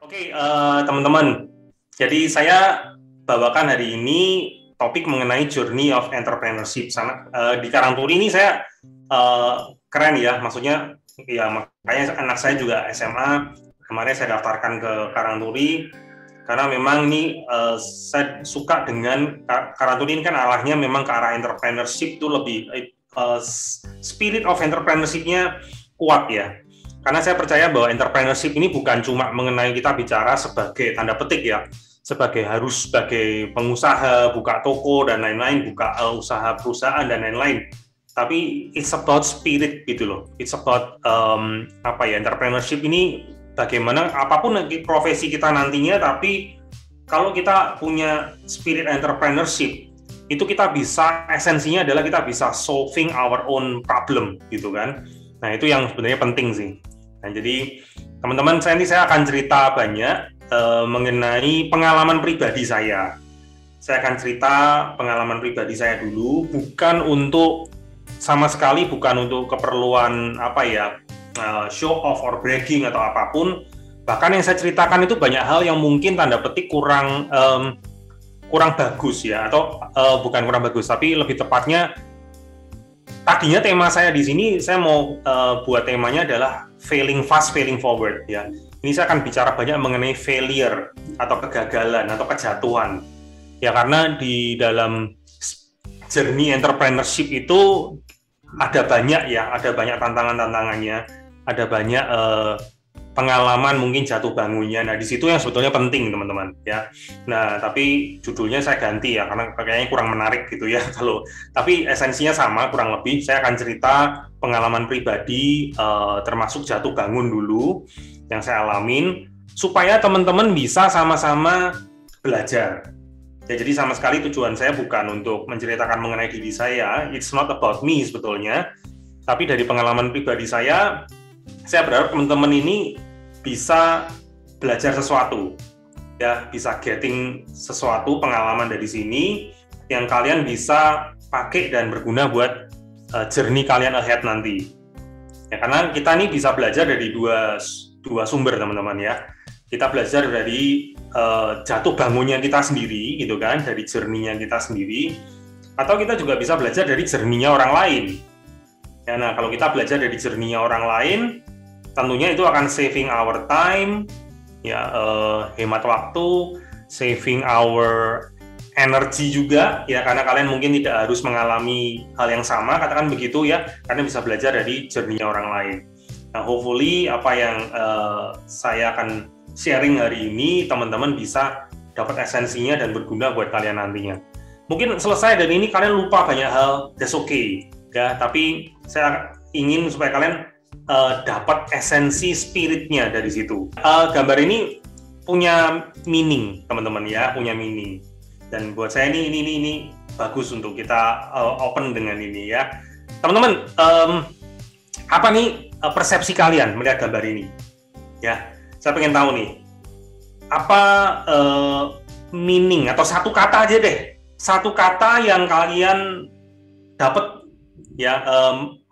Oke, teman-teman. Jadi saya bawakan hari ini topik mengenai journey of entrepreneurship. Di Karangturi ini saya keren ya, maksudnya ya makanya anak saya juga SMA. Kemarin saya daftarkan ke Karangturi karena memang ini saya suka dengan Karangturi ini kan arahnya memang ke arah entrepreneurship itu lebih spirit of entrepreneurship-nya kuat ya. Karena saya percaya bahwa entrepreneurship ini bukan cuma mengenai kita bicara sebagai tanda petik ya, sebagai pengusaha, buka toko dan lain-lain, buka usaha perusahaan dan lain-lain. Tapi it's about spirit gitu loh. It's about entrepreneurship ini bagaimana apapun profesi kita nantinya, tapi kalau kita punya spirit entrepreneurship itu kita bisa, esensinya adalah kita bisa solving our own problem gitu kan. Nah itu yang sebenarnya penting sih. Nah, jadi teman-teman saya akan cerita banyak mengenai pengalaman pribadi saya. Saya akan cerita pengalaman pribadi saya dulu, sama sekali bukan untuk keperluan show off or bragging atau apapun. Bahkan yang saya ceritakan itu banyak hal yang mungkin tanda petik kurang bagus ya, atau bukan kurang bagus, tapi lebih tepatnya tadinya tema saya di sini saya mau buat temanya adalah failing fast, failing forward ya. Ini saya akan bicara banyak mengenai failure atau kegagalan atau kejatuhan. Ya karena di dalam journey entrepreneurship itu ada banyak tantangan-tantangannya, ada banyak pengalaman mungkin jatuh bangunnya. Nah, di situ yang sebetulnya penting, teman-teman, ya. Nah, tapi judulnya saya ganti ya, karena kayaknya kurang menarik gitu ya. Tapi esensinya sama, kurang lebih. Saya akan cerita pengalaman pribadi, termasuk jatuh bangun dulu, yang saya alamin, supaya teman-teman bisa sama-sama belajar. Ya, jadi sama sekali tujuan saya bukan untuk menceritakan mengenai diri saya, it's not about me sebetulnya, tapi dari pengalaman pribadi saya berharap teman-teman ini bisa belajar sesuatu, ya, bisa getting sesuatu pengalaman dari sini yang kalian bisa pakai dan berguna buat journey kalian ahead nanti. Ya, karena kita ini bisa belajar dari dua sumber, teman-teman ya. Kita belajar dari jatuh bangunnya kita sendiri, gitu kan, dari journey-nya kita sendiri, atau kita juga bisa belajar dari journey-nya orang lain. Ya, nah, kalau kita belajar dari journey-nya orang lain, tentunya itu akan saving our time, ya, hemat waktu, saving our energy juga, ya, karena kalian mungkin tidak harus mengalami hal yang sama, katakan begitu ya, karena bisa belajar dari journey-nya orang lain. Nah, hopefully apa yang saya akan sharing hari ini, teman-teman bisa dapat esensinya dan berguna buat kalian nantinya. Mungkin selesai dari ini kalian lupa banyak hal, that's okay, ya, tapi saya ingin supaya kalian dapat esensi spiritnya dari situ. Gambar ini punya meaning, teman-teman ya, punya meaning. Dan buat saya ini bagus untuk kita open dengan ini ya. Teman-teman, apa nih persepsi kalian melihat gambar ini? Ya, saya pengen tahu nih, apa meaning atau satu kata aja deh, satu kata yang kalian dapat ya,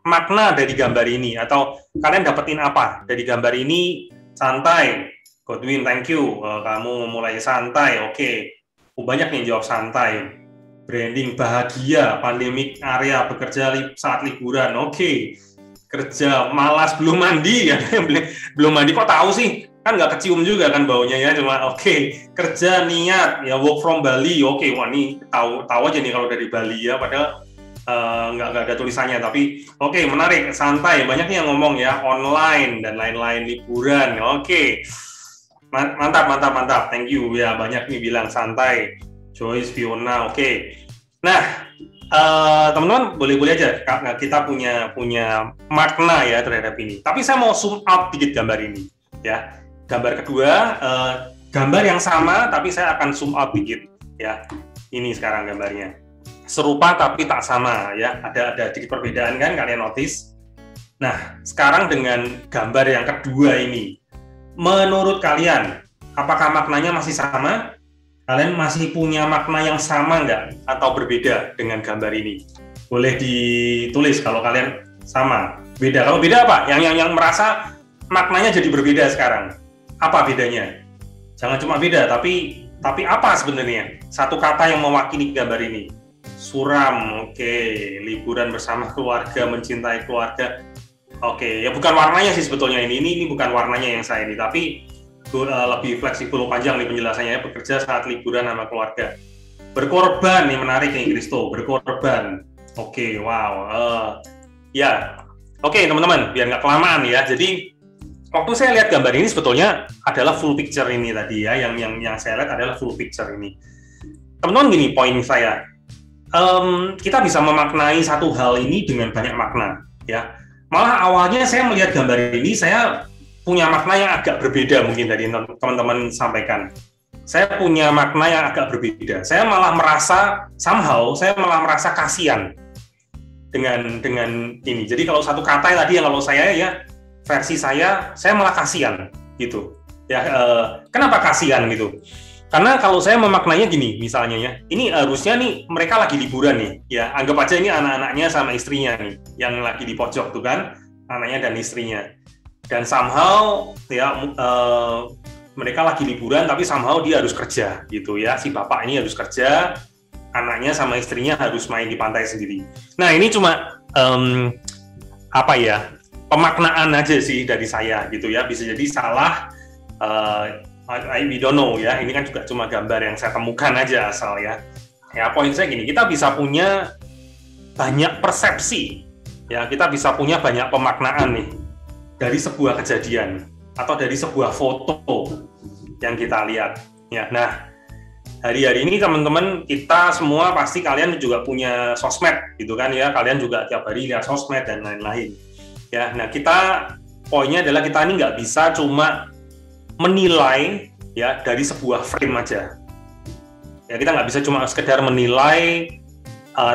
makna dari gambar ini, atau kalian dapetin apa dari gambar ini? Santai, Godwin, thank you, kamu memulai santai, oke. Banyak yang jawab santai. Branding, bahagia, pandemik area, bekerja saat liburan, oke. Kerja, malas, belum mandi, ya. Belum mandi kok tahu sih? Kan nggak kecium juga kan baunya ya, cuma oke. Kerja, niat, ya, work from Bali, oke. Wah, ini tahu aja nih kalau dari Bali ya, padahal nggak ada tulisannya, tapi oke, menarik, santai, banyak yang ngomong ya, online dan lain-lain, liburan, oke. Mantap, thank you ya, banyak nih bilang santai, Joyce, Fiona, oke. Nah, teman-teman boleh aja kita punya makna ya terhadap ini, tapi saya mau zoom out dikit gambar ini ya. Gambar kedua, gambar yang sama tapi saya akan zoom out dikit ya. Ini sekarang gambarnya serupa tapi tak sama ya, ada sedikit perbedaan kan, kalian notice. Nah, sekarang dengan gambar yang kedua ini, menurut kalian apakah maknanya masih sama? Kalian masih punya makna yang sama nggak atau berbeda dengan gambar ini? Boleh ditulis kalau kalian sama, beda. Kalau beda apa? Yang merasa maknanya jadi berbeda sekarang, apa bedanya? Jangan cuma beda, tapi apa sebenarnya satu kata yang mewakili gambar ini? Suram, oke. Liburan bersama keluarga, mencintai keluarga. Oke, ya bukan warnanya sih sebetulnya ini bukan warnanya yang saya ini, tapi lebih fleksibel panjang nih penjelasannya. Bekerja saat liburan sama keluarga. Berkorban, nih menarik nih Kristo, berkorban. Oke, wow. Ya, oke teman-teman, biar nggak kelamaan ya. Jadi waktu saya lihat gambar ini sebetulnya adalah full picture ini tadi ya, yang saya lihat adalah full picture ini. Teman-teman gini, poin saya, kita bisa memaknai satu hal ini dengan banyak makna ya. Malah awalnya saya melihat gambar ini, saya punya makna yang agak berbeda mungkin dari teman-teman sampaikan. Saya punya makna yang agak berbeda. Saya malah merasa kasihan dengan ini. Jadi kalau satu kata tadi yang kalau saya ya versi saya malah kasihan gitu. Ya kenapa kasihan gitu? Karena kalau saya memaknainya gini, misalnya ya, ini harusnya nih mereka lagi liburan nih, ya anggap aja ini anak-anaknya sama istrinya nih, yang lagi di pojok tuh kan, anaknya dan istrinya. Dan somehow ya mereka lagi liburan tapi somehow dia harus kerja gitu ya, si bapak ini harus kerja, anaknya sama istrinya harus main di pantai sendiri. Nah ini cuma pemaknaan aja sih dari saya gitu ya, bisa jadi salah, we don't know ya, ini kan juga cuma gambar yang saya temukan aja asal ya. Ya poin saya gini, kita bisa punya banyak persepsi ya, kita bisa punya banyak pemaknaan nih dari sebuah kejadian atau dari sebuah foto yang kita lihat ya. Nah hari-hari ini teman-teman, kita semua pasti kalian juga punya sosmed gitu kan ya, kalian juga tiap hari lihat sosmed dan lain-lain ya. Nah poinnya adalah kita ini nggak bisa cuma menilai ya dari sebuah frame aja ya, kita nggak bisa cuma sekedar menilai,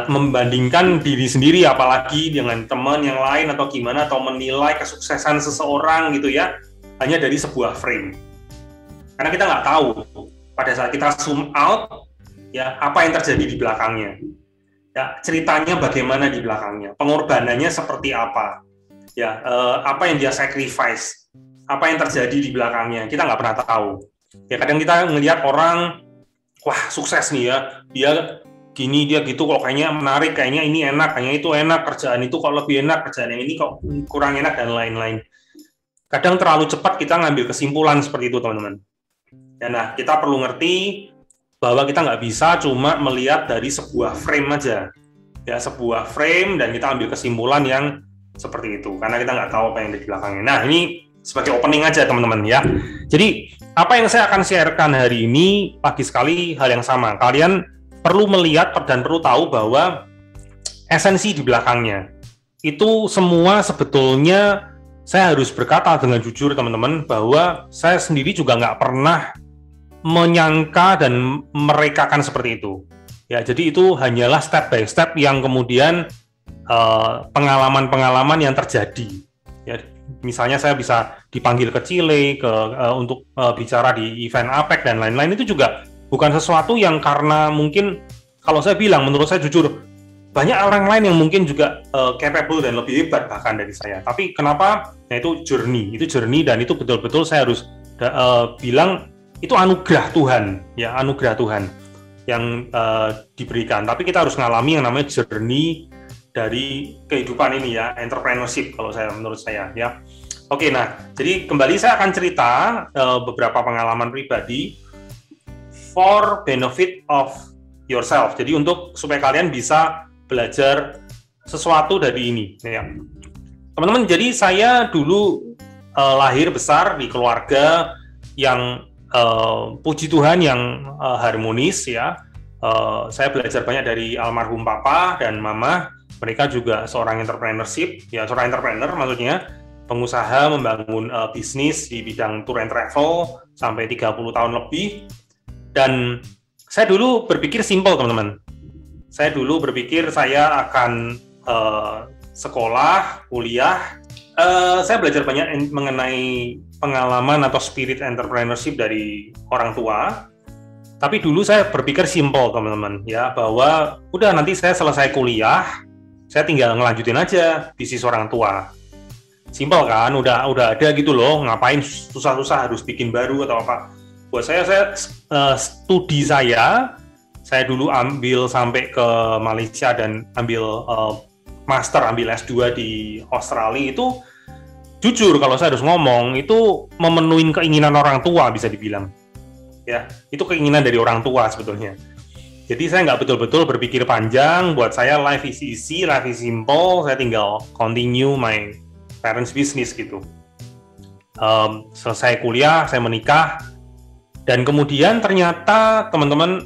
membandingkan diri sendiri apalagi dengan teman yang lain atau gimana, atau menilai kesuksesan seseorang gitu ya hanya dari sebuah frame, karena kita nggak tahu pada saat kita zoom out ya apa yang terjadi di belakangnya ya, ceritanya bagaimana di belakangnya, pengorbanannya seperti apa ya, apa yang dia sacrifice, apa yang terjadi di belakangnya, kita nggak pernah tahu ya. Kadang kita ngelihat orang, wah sukses nih ya, dia gini, dia gitu, kok kayaknya menarik, kayaknya ini enak, kayaknya itu enak, kerjaan itu kok lebih enak, kerjaan yang ini kok kurang enak, dan lain-lain. Kadang terlalu cepat kita ngambil kesimpulan seperti itu teman-teman ya. Nah kita perlu ngerti bahwa kita nggak bisa cuma melihat dari sebuah frame aja ya, sebuah frame, dan kita ambil kesimpulan yang seperti itu, karena kita nggak tahu apa yang di belakangnya. Nah ini sebagai opening aja teman-teman ya. Jadi apa yang saya akan sharekan hari ini pagi sekali hal yang sama. Kalian perlu melihat dan perlu tahu bahwa esensi di belakangnya itu semua sebetulnya, saya harus berkata dengan jujur teman-teman, bahwa saya sendiri juga nggak pernah menyangka dan merekakan seperti itu. Ya, jadi itu hanyalah step by step yang kemudian pengalaman-pengalaman yang terjadi. Ya, misalnya saya bisa dipanggil ke Chile untuk bicara di event APEC dan lain-lain, itu juga bukan sesuatu yang karena mungkin, kalau saya bilang, menurut saya jujur, banyak orang lain yang mungkin juga capable dan lebih hebat bahkan dari saya. Tapi kenapa? Nah itu journey, dan itu betul-betul saya harus bilang itu anugerah Tuhan, ya anugerah Tuhan yang diberikan. Tapi kita harus ngalami yang namanya journey dari kehidupan ini ya, entrepreneurship menurut saya ya. Oke, nah jadi kembali saya akan cerita beberapa pengalaman pribadi for benefit of yourself. Jadi supaya kalian bisa belajar sesuatu dari ini ya. Teman-teman, jadi saya dulu lahir besar di keluarga yang puji Tuhan yang harmonis ya. Saya belajar banyak dari almarhum papa dan mama. Mereka juga seorang entrepreneur maksudnya pengusaha membangun bisnis di bidang tour and travel sampai 30 tahun lebih. Dan saya dulu berpikir simpel teman-teman. Saya dulu berpikir saya akan sekolah, kuliah. Saya belajar banyak mengenai pengalaman atau spirit entrepreneurship dari orang tua. Tapi dulu saya berpikir simpel teman-teman ya, bahwa udah nanti saya selesai kuliah, saya tinggal ngelanjutin aja bisnis orang tua. Simpel kan, udah ada gitu loh, ngapain susah-susah harus bikin baru atau apa. Buat saya studi saya dulu ambil sampai ke Malaysia dan ambil master, ambil S2 di Australia itu, jujur kalau saya harus ngomong, itu memenuhi keinginan orang tua bisa dibilang. Ya, itu keinginan dari orang tua sebetulnya. Jadi saya nggak betul-betul berpikir panjang, buat saya life is easy, life is simple, saya tinggal continue my parents business gitu. Selesai kuliah, saya menikah, dan kemudian ternyata teman-teman,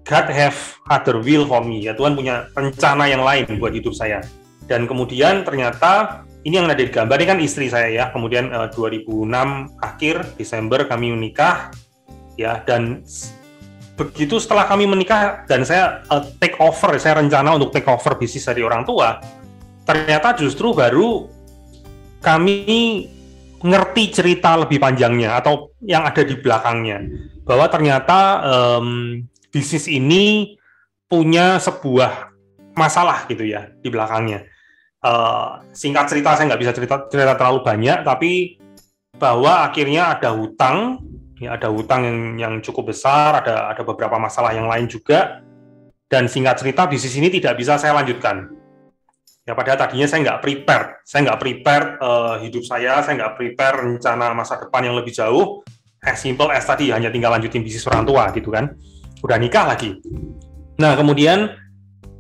God have other will for me, ya Tuhan punya rencana yang lain buat hidup saya. Dan kemudian ternyata, ini yang ada di gambar, ini kan istri saya ya, kemudian 2006 akhir, Desember kami menikah, ya, dan begitu setelah kami menikah dan saya take over, saya rencana untuk take over bisnis dari orang tua, ternyata justru baru kami ngerti cerita lebih panjangnya atau yang ada di belakangnya, bahwa ternyata bisnis ini punya sebuah masalah gitu ya di belakangnya. Singkat cerita, saya nggak bisa cerita terlalu banyak, tapi bahwa akhirnya ada hutang, ya ada hutang yang cukup besar, ada beberapa masalah yang lain juga, dan singkat cerita bisnis ini tidak bisa saya lanjutkan. Ya padahal tadinya saya nggak prepare hidup saya nggak prepare rencana masa depan yang lebih jauh, as simple as tadi hanya tinggal lanjutin bisnis orang tua gitu kan, udah nikah lagi. Nah kemudian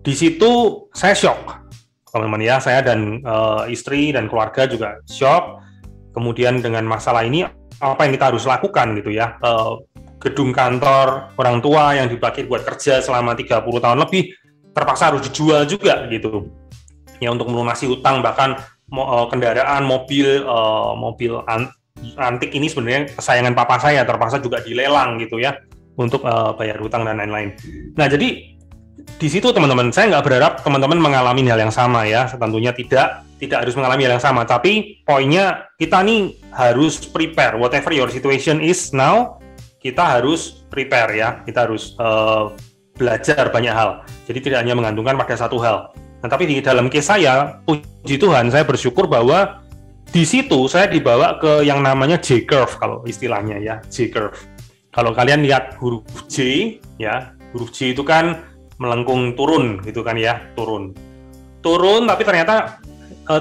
di situ saya shock, teman-teman ya, saya dan istri dan keluarga juga shock. Kemudian dengan masalah ini apa yang kita harus lakukan gitu ya, gedung kantor orang tua yang dipakai buat kerja selama 30 tahun lebih terpaksa harus dijual juga gitu ya, untuk melunasi hutang. Bahkan kendaraan mobil antik ini sebenarnya kesayangan papa saya, terpaksa juga dilelang gitu ya untuk bayar hutang dan lain-lain. Nah jadi di situ teman-teman, saya nggak berharap teman-teman mengalami hal yang sama ya, tentunya tidak harus mengalami hal yang sama, tapi poinnya kita nih harus prepare, whatever your situation is now, kita harus prepare ya, kita harus belajar banyak hal, jadi tidak hanya menggantungkan pada satu hal. Nah tapi di dalam case saya, puji Tuhan, saya bersyukur bahwa di situ saya dibawa ke yang namanya J-curve kalau istilahnya ya, J-curve. Kalau kalian lihat huruf J ya, huruf J itu kan melengkung turun gitu kan ya, turun tapi ternyata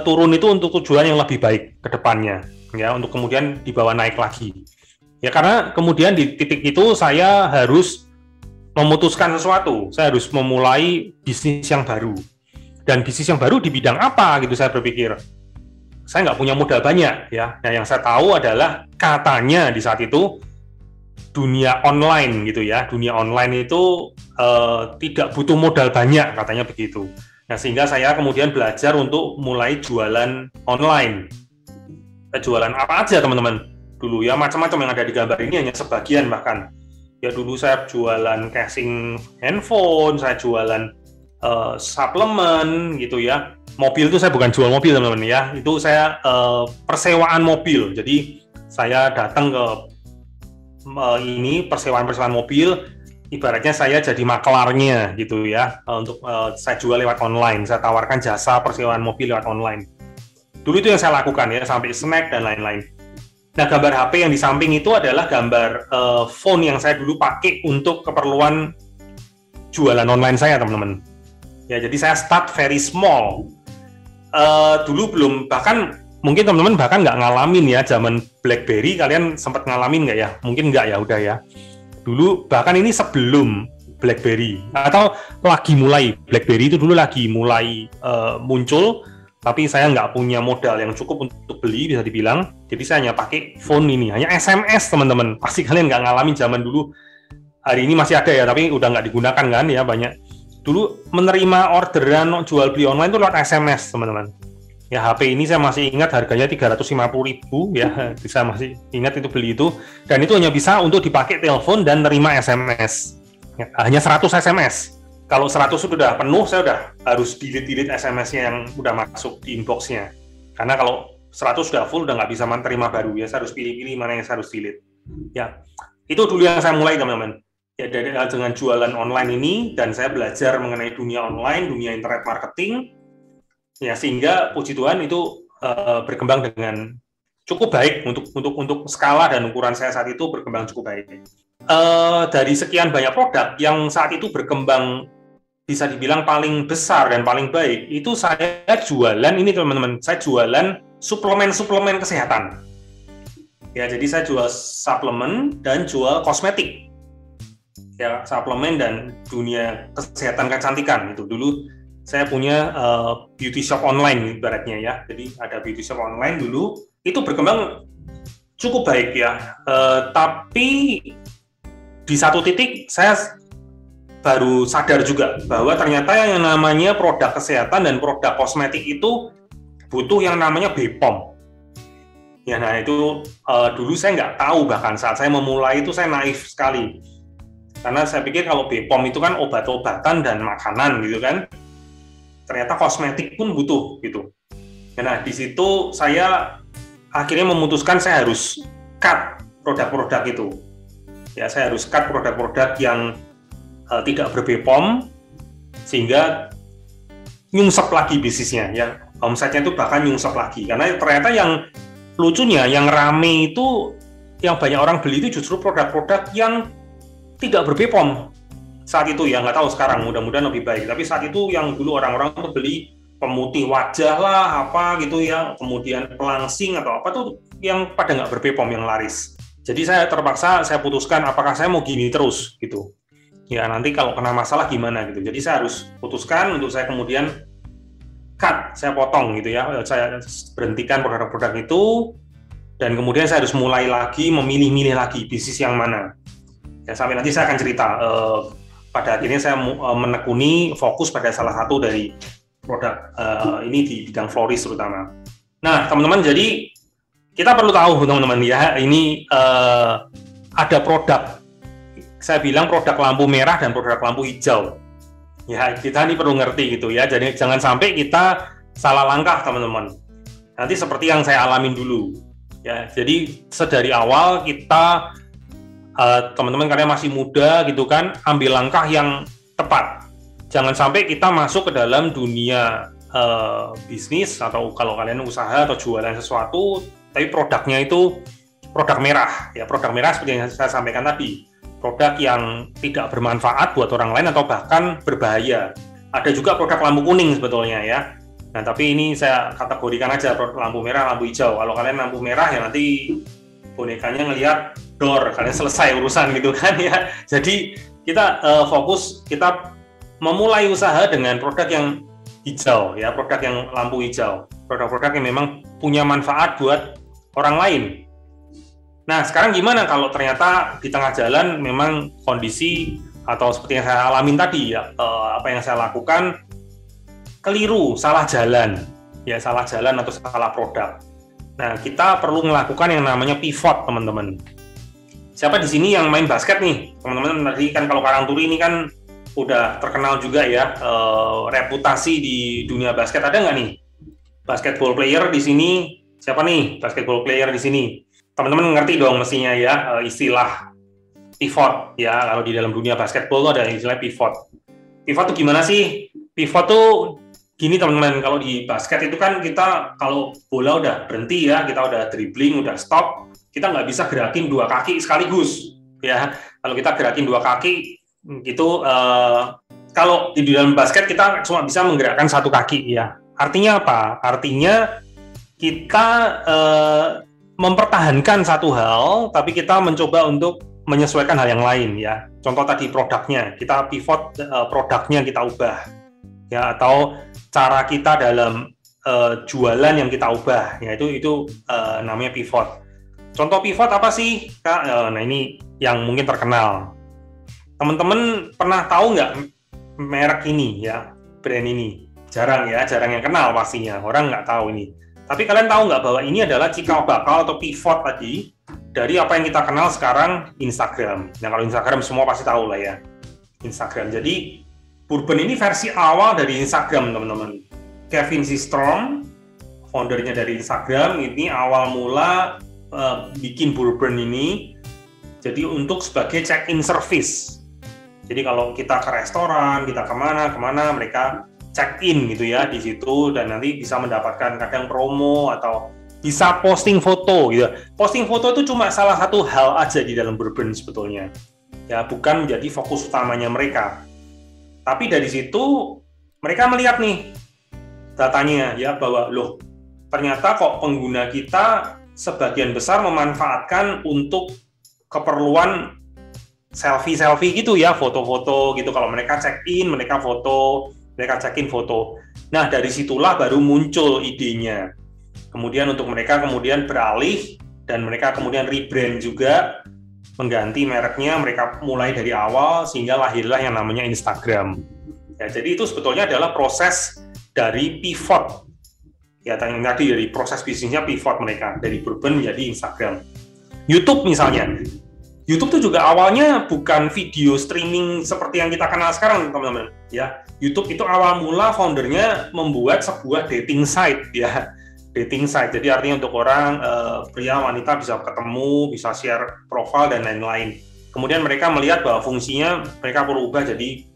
turun itu untuk tujuan yang lebih baik ke depannya ya, untuk kemudian dibawa naik lagi ya, karena kemudian di titik itu saya harus memutuskan sesuatu, saya harus memulai bisnis yang baru, dan bisnis yang baru di bidang apa gitu. Saya berpikir saya nggak punya modal banyak ya, nah yang saya tahu adalah katanya di saat itu dunia online gitu ya, dunia online itu tidak butuh modal banyak katanya begitu. Nah sehingga saya kemudian belajar untuk mulai jualan online. Jualan apa aja teman-teman dulu ya, macam-macam yang ada di gambar ini hanya sebagian bahkan. Ya dulu saya jualan casing handphone, saya jualan suplemen gitu ya. Mobil itu saya bukan jual mobil teman-teman ya, itu saya persewaan mobil. Jadi saya datang ke ini persewaan mobil, ibaratnya saya jadi maklarnya gitu ya, untuk saya jual lewat online, saya tawarkan jasa persewaan mobil lewat online. Dulu itu yang saya lakukan ya, sampai snack dan lain-lain. Nah gambar HP yang di samping itu adalah gambar phone yang saya dulu pakai untuk keperluan jualan online saya teman-teman. Ya jadi saya start very small. Dulu belum, bahkan mungkin teman-teman bahkan nggak ngalamin ya zaman BlackBerry, kalian sempat ngalamin nggak ya? Mungkin nggak ya, udah ya. Dulu bahkan ini sebelum BlackBerry atau lagi mulai, BlackBerry itu dulu lagi mulai muncul, tapi saya nggak punya modal yang cukup untuk beli bisa dibilang. Jadi saya hanya pakai phone ini, hanya SMS teman-teman. Pasti kalian nggak ngalamin zaman dulu. Hari ini masih ada ya, tapi udah nggak digunakan kan ya banyak. Dulu menerima orderan jual beli online itu lewat SMS teman-teman. Ya HP ini saya masih ingat harganya 350.000 ya, saya masih ingat itu beli itu, dan itu hanya bisa untuk dipakai telepon dan nerima SMS. Ya, hanya 100 SMS. Kalau 100 sudah penuh, saya udah harus delete SMS-nya yang udah masuk di inbox-nya. Karena kalau 100 sudah full, udah nggak bisa menerima baru ya, saya harus pilih-pilih mana yang saya harus delete. Ya, itu dulu yang saya mulai teman-teman. Ya dengan jualan online ini, dan saya belajar mengenai dunia online, dunia internet marketing. Ya sehingga puji Tuhan itu berkembang dengan cukup baik untuk skala dan ukuran saya saat itu berkembang cukup baik. Dari sekian banyak produk yang saat itu berkembang bisa dibilang paling besar dan paling baik, itu saya jualan ini teman-teman, saya jualan suplemen kesehatan. Ya, jadi saya jual suplemen dan jual kosmetik. Ya, suplemen dan dunia kesehatan kecantikan itu. Dulu saya punya beauty shop online ibaratnya ya. Jadi ada beauty shop online dulu, itu berkembang cukup baik ya. Tapi di satu titik saya baru sadar juga bahwa ternyata yang namanya produk kesehatan dan produk kosmetik itu butuh yang namanya BPOM. Ya, nah itu dulu saya nggak tahu, bahkan saat saya memulai itu saya naif sekali. Karena saya pikir kalau BPOM itu kan obat-obatan dan makanan gitu kan. Ternyata kosmetik pun butuh gitu. Nah, di situ saya akhirnya memutuskan saya harus cut produk-produk itu. Ya, saya harus cut produk-produk yang tidak ber-BPOM sehingga nyungsep lagi bisnisnya ya. Omsetnya itu bahkan nyungsep lagi. Karena ternyata yang lucunya, yang rame itu, yang banyak orang beli itu justru produk-produk yang tidak ber-BPOM saat itu ya. Nggak tahu sekarang, mudah-mudahan lebih baik. Tapi saat itu yang dulu orang-orang tuh beli pemutih wajah lah, apa gitu ya, kemudian pelangsing atau apa tuh yang pada nggak ber-BPOM yang laris. Jadi saya terpaksa, saya putuskan apakah saya mau gini terus gitu. Ya nanti kalau kena masalah gimana gitu. Jadi saya harus putuskan untuk saya kemudian cut, saya potong gitu ya. Saya berhentikan produk-produk itu dan kemudian saya harus mulai lagi memilih-milih lagi bisnis yang mana. Ya sampai nanti saya akan cerita. Pada akhirnya saya menekuni fokus pada salah satu dari produk ini di bidang floris terutama. Nah teman-teman, jadi kita perlu tahu teman-teman ya, ini ada produk, saya bilang produk lampu merah dan produk lampu hijau. Ya kita ini perlu ngerti gitu ya, jadi jangan sampai kita salah langkah teman-teman. Nanti seperti yang saya alamin dulu. Ya jadi sedari awal kita teman-teman karena masih muda gitu kan, ambil langkah yang tepat. Jangan sampai kita masuk ke dalam dunia bisnis atau kalau kalian usaha atau jualan sesuatu tapi produknya itu produk merah. Ya, produk merah seperti yang saya sampaikan tadi, produk yang tidak bermanfaat buat orang lain atau bahkan berbahaya. Ada juga produk lampu kuning sebetulnya ya. Nah, tapi ini saya kategorikan aja produk lampu merah, lampu hijau. Kalau kalian lampu merah ya nanti bonekanya ngelihat door, kalian selesai urusan gitu kan ya. Jadi kita fokus, kita memulai usaha dengan produk yang hijau ya, produk yang lampu hijau, produk-produk yang memang punya manfaat buat orang lain. Nah sekarang gimana kalau ternyata di tengah jalan memang kondisi atau seperti yang saya alamin tadi ya, apa yang saya lakukan keliru, salah jalan ya, salah jalan atau salah produk. Nah kita perlu melakukan yang namanya pivot teman-teman. Siapa di sini yang main basket nih teman-teman? Tadi kan kalau Karangturi ini kan udah terkenal juga ya, reputasi di dunia basket. Ada nggak nih basketball player di sini? Siapa nih basketball player di sini? Teman-teman ngerti dong mestinya ya istilah pivot ya. Kalau di dalam dunia basketball tuh ada istilah pivot. Pivot tuh gimana sih? Pivot tuh gini teman-teman, kalau di basket itu kan kita kalau bola udah berhenti ya, kita udah dribbling, udah stop, kita nggak bisa gerakin dua kaki sekaligus ya. Kalau kita gerakin dua kaki itu kalau di dalam basket kita cuma bisa menggerakkan satu kaki ya. Artinya apa? Artinya kita mempertahankan satu hal, tapi kita mencoba untuk menyesuaikan hal yang lain ya. Contoh tadi produknya, kita pivot, produknya kita ubah ya, atau cara kita dalam jualan yang kita ubah ya, itu namanya pivot. Contoh pivot apa sih Kak? Nah ini yang mungkin terkenal. Teman-teman pernah tahu nggak merek ini ya, brand ini? Jarang ya, jarang yang kenal pastinya, orang nggak tahu ini. Tapi kalian tahu nggak bahwa ini adalah cikal bakal atau pivot tadi dari apa yang kita kenal sekarang Instagram. Nah kalau Instagram semua pasti tahu lah ya, Instagram. Jadi Bourbon ini versi awal dari Instagram teman-teman. Kevin Systrom, foundernya dari Instagram, ini awal mula bikin Bourbon ini jadi untuk sebagai check-in service. Jadi kalau kita ke restoran, kita kemana mereka check-in gitu ya di situ, dan nanti bisa mendapatkan kadang promo atau bisa posting foto gitu. Posting foto itu cuma salah satu hal aja di dalam Bourbon sebetulnya. Ya, bukan menjadi fokus utamanya mereka. Tapi dari situ mereka melihat nih datanya ya bahwa loh ternyata kok pengguna kita sebagian besar memanfaatkan untuk keperluan selfie gitu ya, foto-foto gitu. Kalau mereka check-in, mereka foto, mereka check-in foto. Nah, dari situlah baru muncul idenya. Kemudian untuk mereka kemudian beralih dan mereka kemudian rebrand juga, mengganti mereknya, mereka mulai dari awal sehingga lahirlah yang namanya Instagram. Ya, jadi itu sebetulnya adalah proses dari pivot. Ya, tadi dari proses bisnisnya pivot mereka dari Bourbon menjadi Instagram. YouTube misalnya. YouTube itu juga awalnya bukan video streaming seperti yang kita kenal sekarang, teman-teman. Ya, YouTube itu awal mula foundernya membuat sebuah dating site, ya, dating site. Jadi artinya untuk orang pria wanita bisa ketemu, bisa share profile dan lain-lain. Kemudian mereka melihat bahwa fungsinya mereka perlu ubah jadi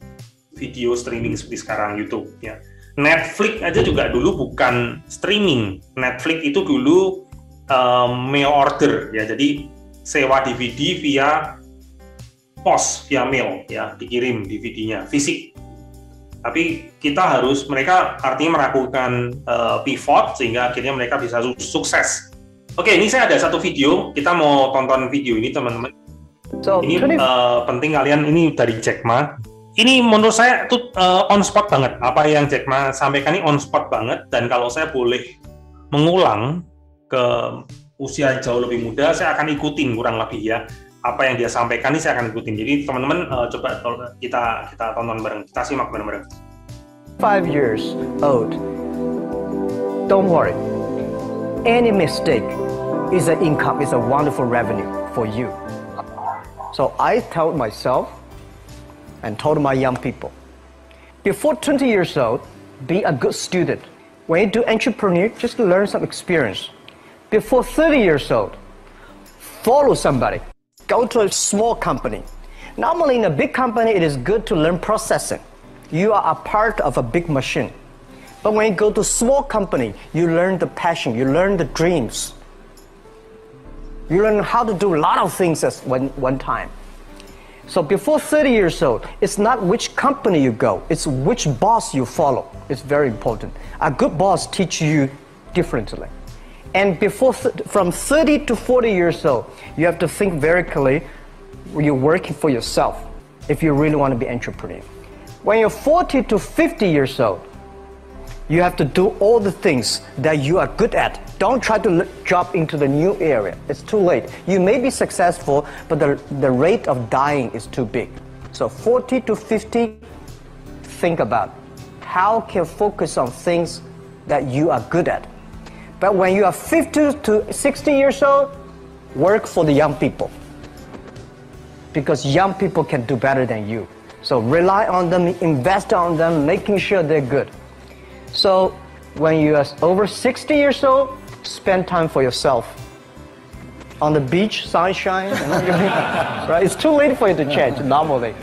video streaming seperti sekarang YouTube. Ya, Netflix aja juga dulu bukan streaming. Netflix itu dulu mail order, ya. Jadi sewa DVD via pos, via mail, ya, dikirim DVD-nya fisik. Tapi mereka artinya melakukan pivot sehingga akhirnya mereka bisa sukses. Oke, ini saya ada satu video, kita mau tonton video ini teman-teman. Ini penting kalian, ini dari Jack Ma. Ini menurut saya itu on spot banget. Apa yang Jack Ma sampaikan ini on spot banget, dan kalau saya boleh mengulang ke usia jauh lebih muda, saya akan ikutin kurang lebih ya. Apa yang dia sampaikan ini saya akan ikutin. Jadi teman-teman coba kita tonton bareng, kita simak bareng-bareng. 5 years old. Don't worry. Any mistake is an income, is a wonderful revenue for you. So I told myself and told my young people, before 20 years old, be a good student. When you do entrepreneur, just learn some experience. Before 30 years old, follow somebody. Go to a small company. Normally in a big company, it is good to learn processing. You are a part of a big machine. But when you go to small company, you learn the passion, you learn the dreams. You learn how to do a lot of things at one time. So before 30 years old, it's not which company you go, it's which boss you follow. It's very important. A good boss teaches you differently. And from 30 to 40 years old, you have to think very clearly, you're working for yourself if you really want to be an entrepreneur. When you're 40 to 50 years old, you have to do all the things that you are good at. Don't try to jump into the new area. It's too late. You may be successful, but the rate of dying is too big. So 40 to 50, think about how can you focus on things that you are good at. But when you are 50 to 60 years old, work for the young people. Because young people can do better than you. So rely on them, invest on them, making sure they're good. So when you are over 60 years old, spend time for yourself. On the beach, sunshine, right? It's too late for you to change normally.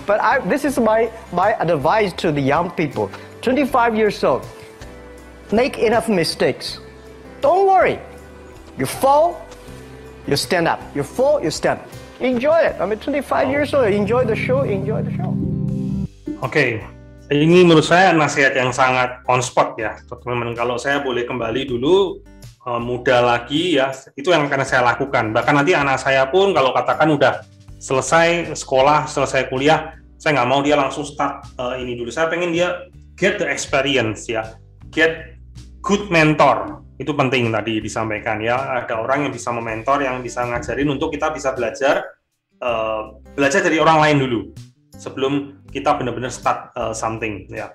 But this is my advice to the young people. 25 years old, make enough mistakes. Don't worry. You fall, you stand up. You fall, you stand up. Enjoy it. I mean, 25 years old, enjoy the show, enjoy the show. Oke, ini menurut saya nasihat yang sangat on spot ya, teman-teman. Kalau saya boleh kembali dulu, muda lagi ya, itu yang akan saya lakukan. Bahkan nanti anak saya pun kalau katakan udah selesai sekolah, selesai kuliah, saya nggak mau dia langsung start ini dulu. Saya pengen dia get the experience ya, get good mentor. Itu penting tadi disampaikan ya, ada orang yang bisa mementor, yang bisa ngajarin untuk kita bisa belajar dari orang lain dulu sebelum kita benar-benar start something ya.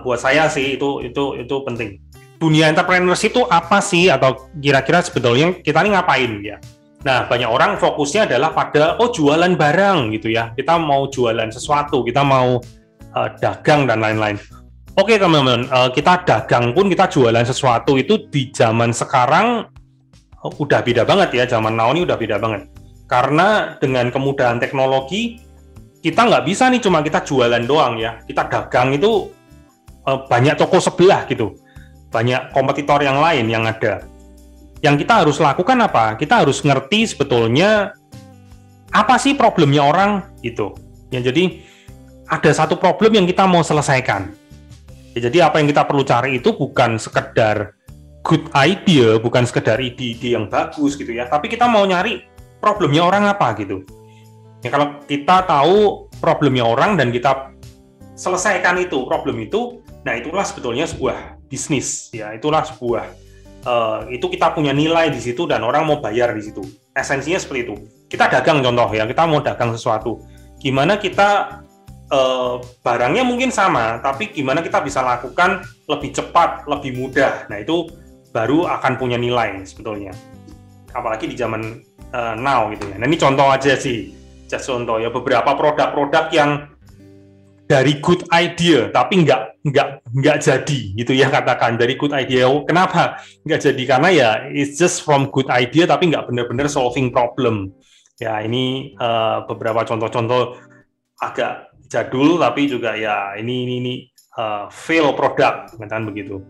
Buat saya sih itu penting. Dunia entrepreneurship itu apa sih, atau kira-kira sebetulnya kita ini ngapain ya? Nah, banyak orang fokusnya adalah pada jualan barang gitu ya. Kita mau jualan sesuatu, kita mau dagang dan lain-lain. Oke teman-teman, kita dagang pun, kita jualan sesuatu itu di zaman sekarang udah beda banget ya, zaman now ini udah beda banget. Karena dengan kemudahan teknologi, kita nggak bisa nih cuma kita jualan doang ya, kita dagang itu banyak toko sebelah gitu, banyak kompetitor yang lain yang ada. Yang kita harus lakukan apa? Kita harus ngerti sebetulnya apa sih problemnya orang gitu. Ya, jadi ada satu problem yang kita mau selesaikan. Ya, jadi apa yang kita perlu cari itu bukan sekedar good idea, bukan sekedar ide-ide yang bagus gitu ya, tapi kita mau nyari problemnya orang apa gitu. Ya, kalau kita tahu problemnya orang dan kita selesaikan itu problem itu, nah itulah sebetulnya sebuah bisnis ya, itulah sebuah itu kita punya nilai di situ dan orang mau bayar di situ. Esensinya seperti itu. Kita dagang contoh ya, kita mau dagang sesuatu. Gimana kita barangnya mungkin sama, tapi gimana kita bisa lakukan lebih cepat, lebih mudah. Nah itu baru akan punya nilai sebetulnya. Apalagi di zaman now gitu ya. Nah ini contoh aja sih, just contoh ya, beberapa produk-produk yang dari good idea tapi nggak jadi gitu ya, katakan dari good idea. Kenapa nggak jadi? Karena ya it's just from good idea tapi nggak benar-benar solving problem. Ya ini beberapa contoh-contoh agak jadul tapi juga ya ini fail produk kan begitu.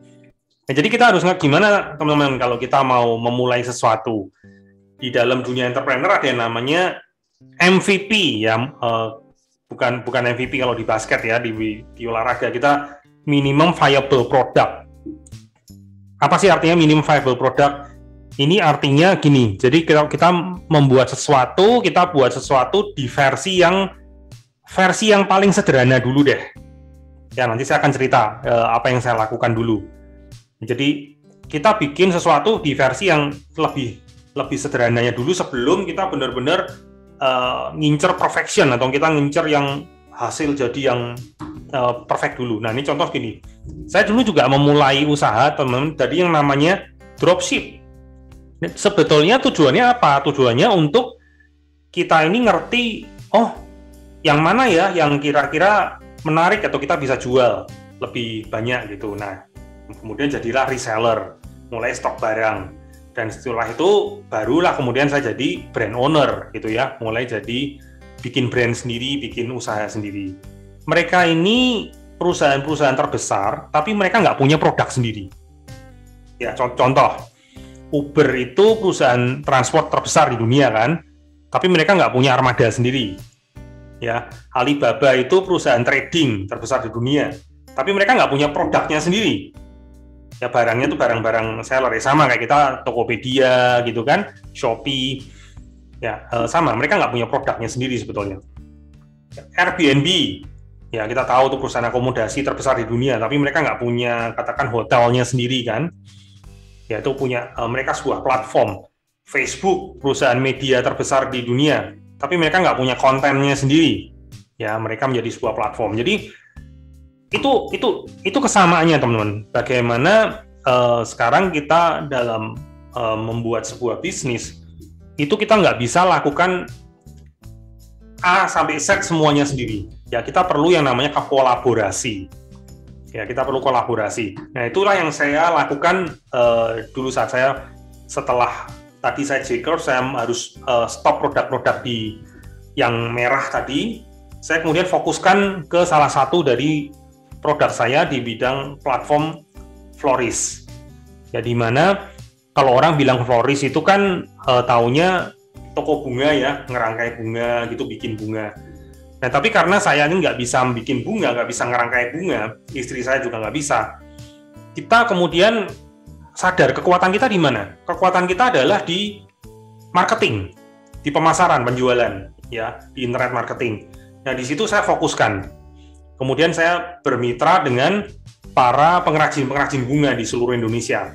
Nah, jadi kita harus gimana teman-teman kalau kita mau memulai sesuatu di dalam dunia entrepreneur, ada yang namanya MVP ya, bukan MVP kalau di basket ya, di olahraga kita minimum viable product. Apa sih artinya minimum viable product? Ini artinya gini, jadi kita membuat sesuatu, kita buat sesuatu di versi yang paling sederhana dulu deh. Ya nanti saya akan cerita apa yang saya lakukan dulu. Jadi kita bikin sesuatu di versi yang lebih sederhananya dulu sebelum kita benar-benar ngincer perfection atau kita ngincer yang hasil jadi yang perfect dulu. Nah ini contoh gini, saya dulu juga memulai usaha teman-teman dari yang namanya dropship. Sebetulnya tujuannya apa? Tujuannya untuk kita ini ngerti, oh yang mana ya yang kira-kira menarik atau kita bisa jual lebih banyak gitu. Nah kemudian jadilah reseller, mulai stok barang. Dan setelah itu barulah kemudian saya jadi brand owner gitu ya, mulai jadi bikin brand sendiri, bikin usaha sendiri. Mereka ini perusahaan-perusahaan terbesar, tapi mereka nggak punya produk sendiri. Ya contoh, Uber itu perusahaan transport terbesar di dunia kan, tapi mereka nggak punya armada sendiri. Ya, Alibaba itu perusahaan trading terbesar di dunia, tapi mereka nggak punya produknya sendiri. Ya barangnya tuh barang-barang seller ya, sama kayak kita Tokopedia gitu kan, Shopee ya sama, mereka nggak punya produknya sendiri sebetulnya. Airbnb ya kita tahu tuh perusahaan akomodasi terbesar di dunia, tapi mereka nggak punya katakan hotelnya sendiri kan, ya itu punya mereka sebuah platform. Facebook perusahaan media terbesar di dunia, tapi mereka nggak punya kontennya sendiri, ya mereka menjadi sebuah platform. Jadi itu kesamaannya teman-teman. Bagaimana sekarang kita dalam membuat sebuah bisnis itu kita nggak bisa lakukan A sampai Z semuanya sendiri. Ya kita perlu yang namanya kolaborasi. Ya kita perlu kolaborasi. Nah itulah yang saya lakukan dulu saat saya setelah tadi saya J-Curve, saya harus stop produk-produk di yang merah tadi. Saya kemudian fokuskan ke salah satu dari produk saya di bidang platform florist. Ya di mana kalau orang bilang florist itu kan taunya toko bunga ya, ngerangkai bunga gitu, bikin bunga. Nah tapi karena saya ini nggak bisa bikin bunga, nggak bisa ngerangkai bunga, istri saya juga nggak bisa. Kita kemudian sadar kekuatan kita di mana? Kekuatan kita adalah di marketing, di pemasaran, penjualan, ya di internet marketing. Nah di situ saya fokuskan. Kemudian saya bermitra dengan para pengrajin-pengrajin bunga di seluruh Indonesia.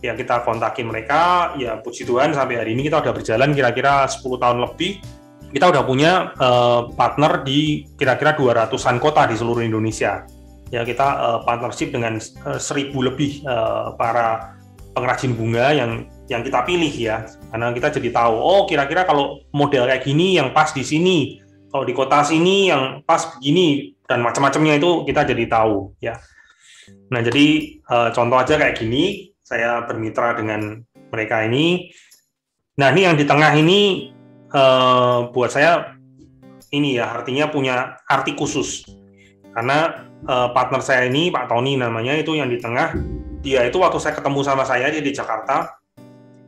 Ya kita kontakin mereka, ya puji Tuhan sampai hari ini kita udah berjalan kira-kira 10 tahun lebih. Kita udah punya partner di kira-kira 200-an kota di seluruh Indonesia. Ya kita partnership dengan 1.000 lebih para pengrajin bunga yang kita pilih ya. Karena kita jadi tahu, oh kira-kira kalau model kayak gini yang pas di sini, kalau di kota sini yang pas begini, dan macam-macamnya itu kita jadi tahu ya. Nah jadi contoh aja kayak gini, saya bermitra dengan mereka ini. Nah ini yang di tengah ini buat saya ini ya artinya punya arti khusus karena partner saya ini Pak Tony namanya, itu yang di tengah. Dia itu waktu saya ketemu sama saya dia di Jakarta,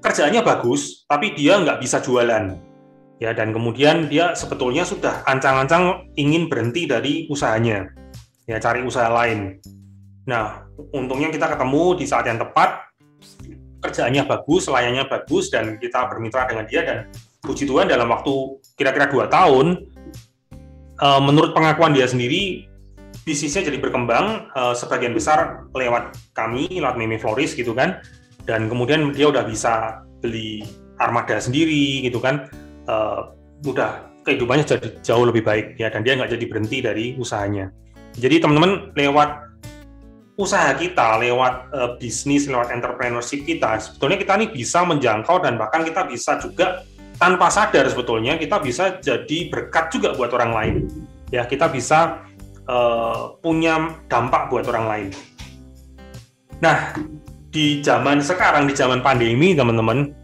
kerjaannya bagus, tapi dia nggak bisa jualan. Ya, dan kemudian dia sebetulnya sudah ancang-ancang ingin berhenti dari usahanya, ya cari usaha lain. Nah, untungnya kita ketemu di saat yang tepat, kerjaannya bagus, layannya bagus, dan kita bermitra dengan dia, dan puji Tuhan dalam waktu kira-kira 2 tahun, menurut pengakuan dia sendiri, bisnisnya jadi berkembang, sebagian besar lewat kami, lewat Meme Floris gitu kan, dan kemudian dia udah bisa beli armada sendiri gitu kan, udah kehidupannya jadi jauh lebih baik ya, dan dia nggak jadi berhenti dari usahanya. Jadi teman-teman, lewat usaha kita, lewat bisnis, lewat entrepreneurship kita, sebetulnya kita nih bisa menjangkau, dan bahkan kita bisa juga tanpa sadar sebetulnya kita bisa jadi berkat juga buat orang lain. Ya, kita bisa punya dampak buat orang lain. Nah, di zaman sekarang, di zaman pandemi, teman-teman,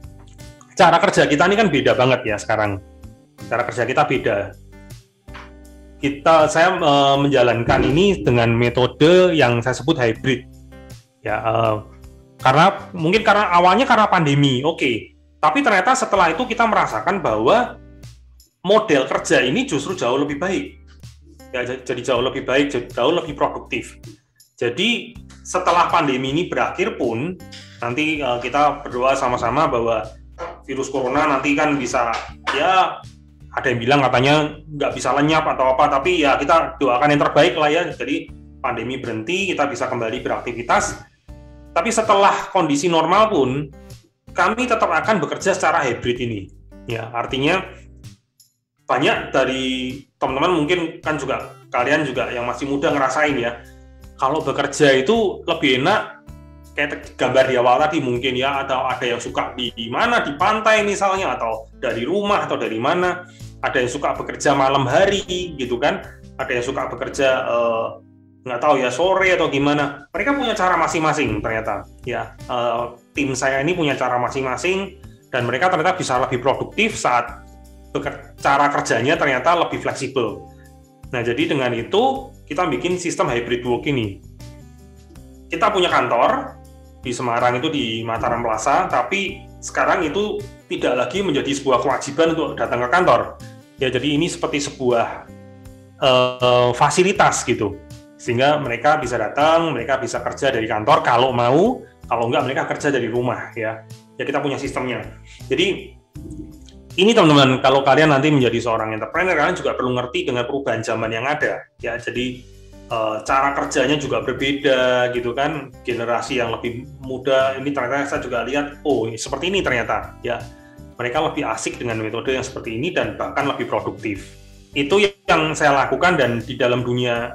cara kerja kita ini kan beda banget ya sekarang. Cara kerja kita beda. Saya menjalankan ini dengan metode yang saya sebut hybrid. Ya, karena awalnya karena pandemi, oke. Tapi ternyata setelah itu kita merasakan bahwa model kerja ini justru jauh lebih baik. Ya, jadi jauh lebih baik, jauh lebih produktif. Jadi setelah pandemi ini berakhir pun, nanti kita berdoa sama-sama bahwa virus corona nanti kan bisa, ya ada yang bilang katanya nggak bisa lenyap atau apa, tapi ya kita doakan yang terbaik lah ya. Jadi pandemi berhenti, kita bisa kembali beraktivitas. Tapi setelah kondisi normal pun, kami tetap akan bekerja secara hybrid ini. Ya, artinya banyak dari teman-teman mungkin kan juga, kalian juga yang masih muda ngerasain ya, kalau bekerja itu lebih enak, kayak gambar di awal tadi mungkin ya, atau ada yang suka di mana, di pantai misalnya, atau dari rumah, atau dari mana, ada yang suka bekerja malam hari gitu kan, ada yang suka bekerja nggak tahu ya sore atau gimana. Mereka punya cara masing-masing ternyata ya. Tim saya ini punya cara masing-masing, dan mereka ternyata bisa lebih produktif saat cara kerjanya ternyata lebih fleksibel. Nah, jadi dengan itu kita bikin sistem hybrid work ini. Kita punya kantor di Semarang itu di Mataram Plaza, tapi sekarang itu tidak lagi menjadi sebuah kewajiban untuk datang ke kantor. Ya, jadi ini seperti sebuah fasilitas gitu, sehingga mereka bisa datang, mereka bisa kerja dari kantor kalau mau, kalau enggak mereka kerja dari rumah ya. Ya, kita punya sistemnya. Jadi ini teman-teman, kalau kalian nanti menjadi seorang entrepreneur, kalian juga perlu ngerti dengan perubahan zaman yang ada ya. Jadi cara kerjanya juga berbeda gitu kan. Generasi yang lebih muda ini ternyata saya juga lihat, oh seperti ini ternyata ya. Mereka lebih asik dengan metode yang seperti ini dan bahkan lebih produktif. Itu yang saya lakukan, dan di dalam dunia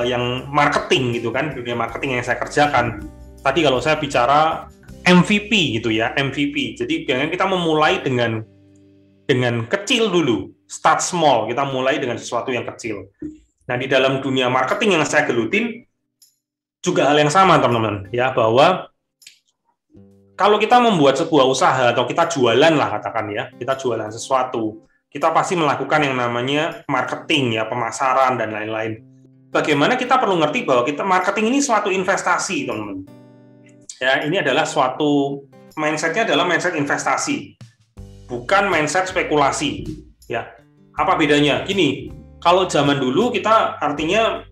yang marketing gitu kan, dunia marketing yang saya kerjakan. Tadi kalau saya bicara MVP gitu ya, MVP. Jadi jangan kita memulai dengan kecil dulu, start small. Kita mulai dengan sesuatu yang kecil. Nah, di dalam dunia marketing yang saya gelutin juga hal yang sama, teman-teman, ya, bahwa kalau kita membuat sebuah usaha atau kita jualan lah katakan ya, kita jualan sesuatu, kita pasti melakukan yang namanya marketing ya, pemasaran dan lain-lain. Bagaimana kita perlu ngerti bahwa marketing ini suatu investasi, teman-teman. Ya, ini adalah suatu mindset-nya adalah mindset investasi, bukan mindset spekulasi. Ya, apa bedanya? Gini, kalau zaman dulu kita artinya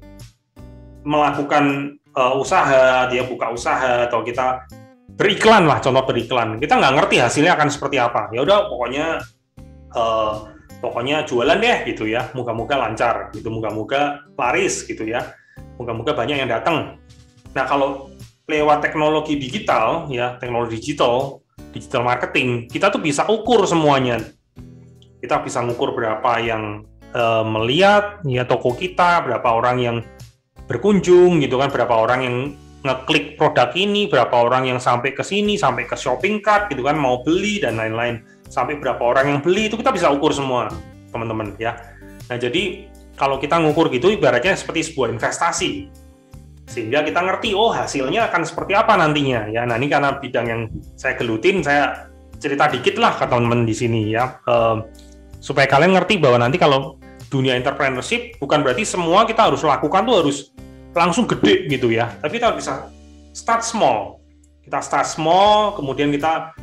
melakukan usaha, dia buka usaha atau kita beriklan lah, contoh beriklan. Kita nggak ngerti hasilnya akan seperti apa. Ya udah, pokoknya jualan deh gitu ya. Moga-moga lancar, gitu. Moga-moga laris gitu ya. Moga-moga banyak yang datang. Nah, kalau lewat teknologi digital ya, teknologi digital marketing, kita tuh bisa ukur semuanya. Kita bisa ngukur berapa yang melihat ya toko kita, berapa orang yang berkunjung gitu kan, berapa orang yang ngeklik produk ini, berapa orang yang sampai ke sini, sampai ke shopping cart gitu kan, mau beli dan lain-lain, sampai berapa orang yang beli, itu kita bisa ukur semua, teman-teman ya. Nah, jadi kalau kita ngukur gitu ibaratnya seperti sebuah investasi, sehingga kita ngerti oh hasilnya akan seperti apa nantinya ya. Nah, ini karena bidang yang saya gelutin, saya cerita dikit lah ke teman-teman di sini ya, supaya kalian ngerti bahwa nanti kalau dunia entrepreneurship bukan berarti semua kita harus lakukan tuh harus langsung gede gitu ya, tapi kita bisa start small. Kita start small, kemudian kita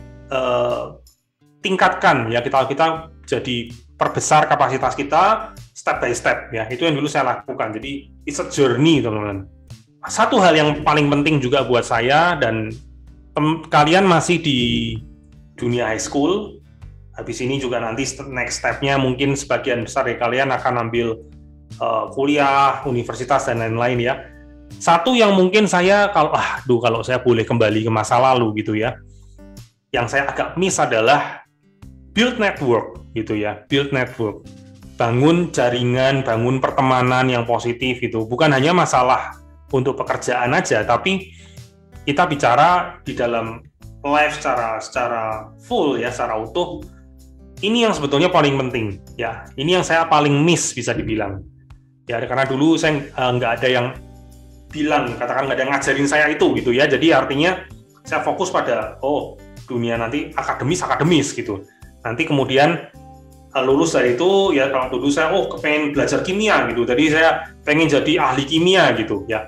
tingkatkan ya, kita jadi perbesar kapasitas kita step by step ya. Itu yang dulu saya lakukan. Jadi it's a journey, teman-teman. Satu hal yang paling penting juga buat saya, dan kalian masih di dunia high school, habis ini juga nanti next step-nya mungkin sebagian besar ya kalian akan ambil kuliah, universitas dan lain-lain ya. Satu yang mungkin saya kalau saya boleh kembali ke masa lalu gitu ya, yang saya agak miss adalah build network gitu ya, build network, bangun jaringan, bangun pertemanan yang positif itu. Bukan hanya masalah untuk pekerjaan aja, tapi kita bicara di dalam life secara full ya, secara utuh. Ini yang sebetulnya paling penting ya. Ini yang saya paling miss bisa dibilang ya, karena dulu saya nggak ada yang bilang, katakan nggak ada yang ngajarin saya itu gitu ya. Jadi artinya saya fokus pada dunia nanti akademis gitu. Nanti kemudian lulus dari itu ya, kalau dulu saya kepengen belajar kimia gitu, jadi saya pengen jadi ahli kimia gitu ya,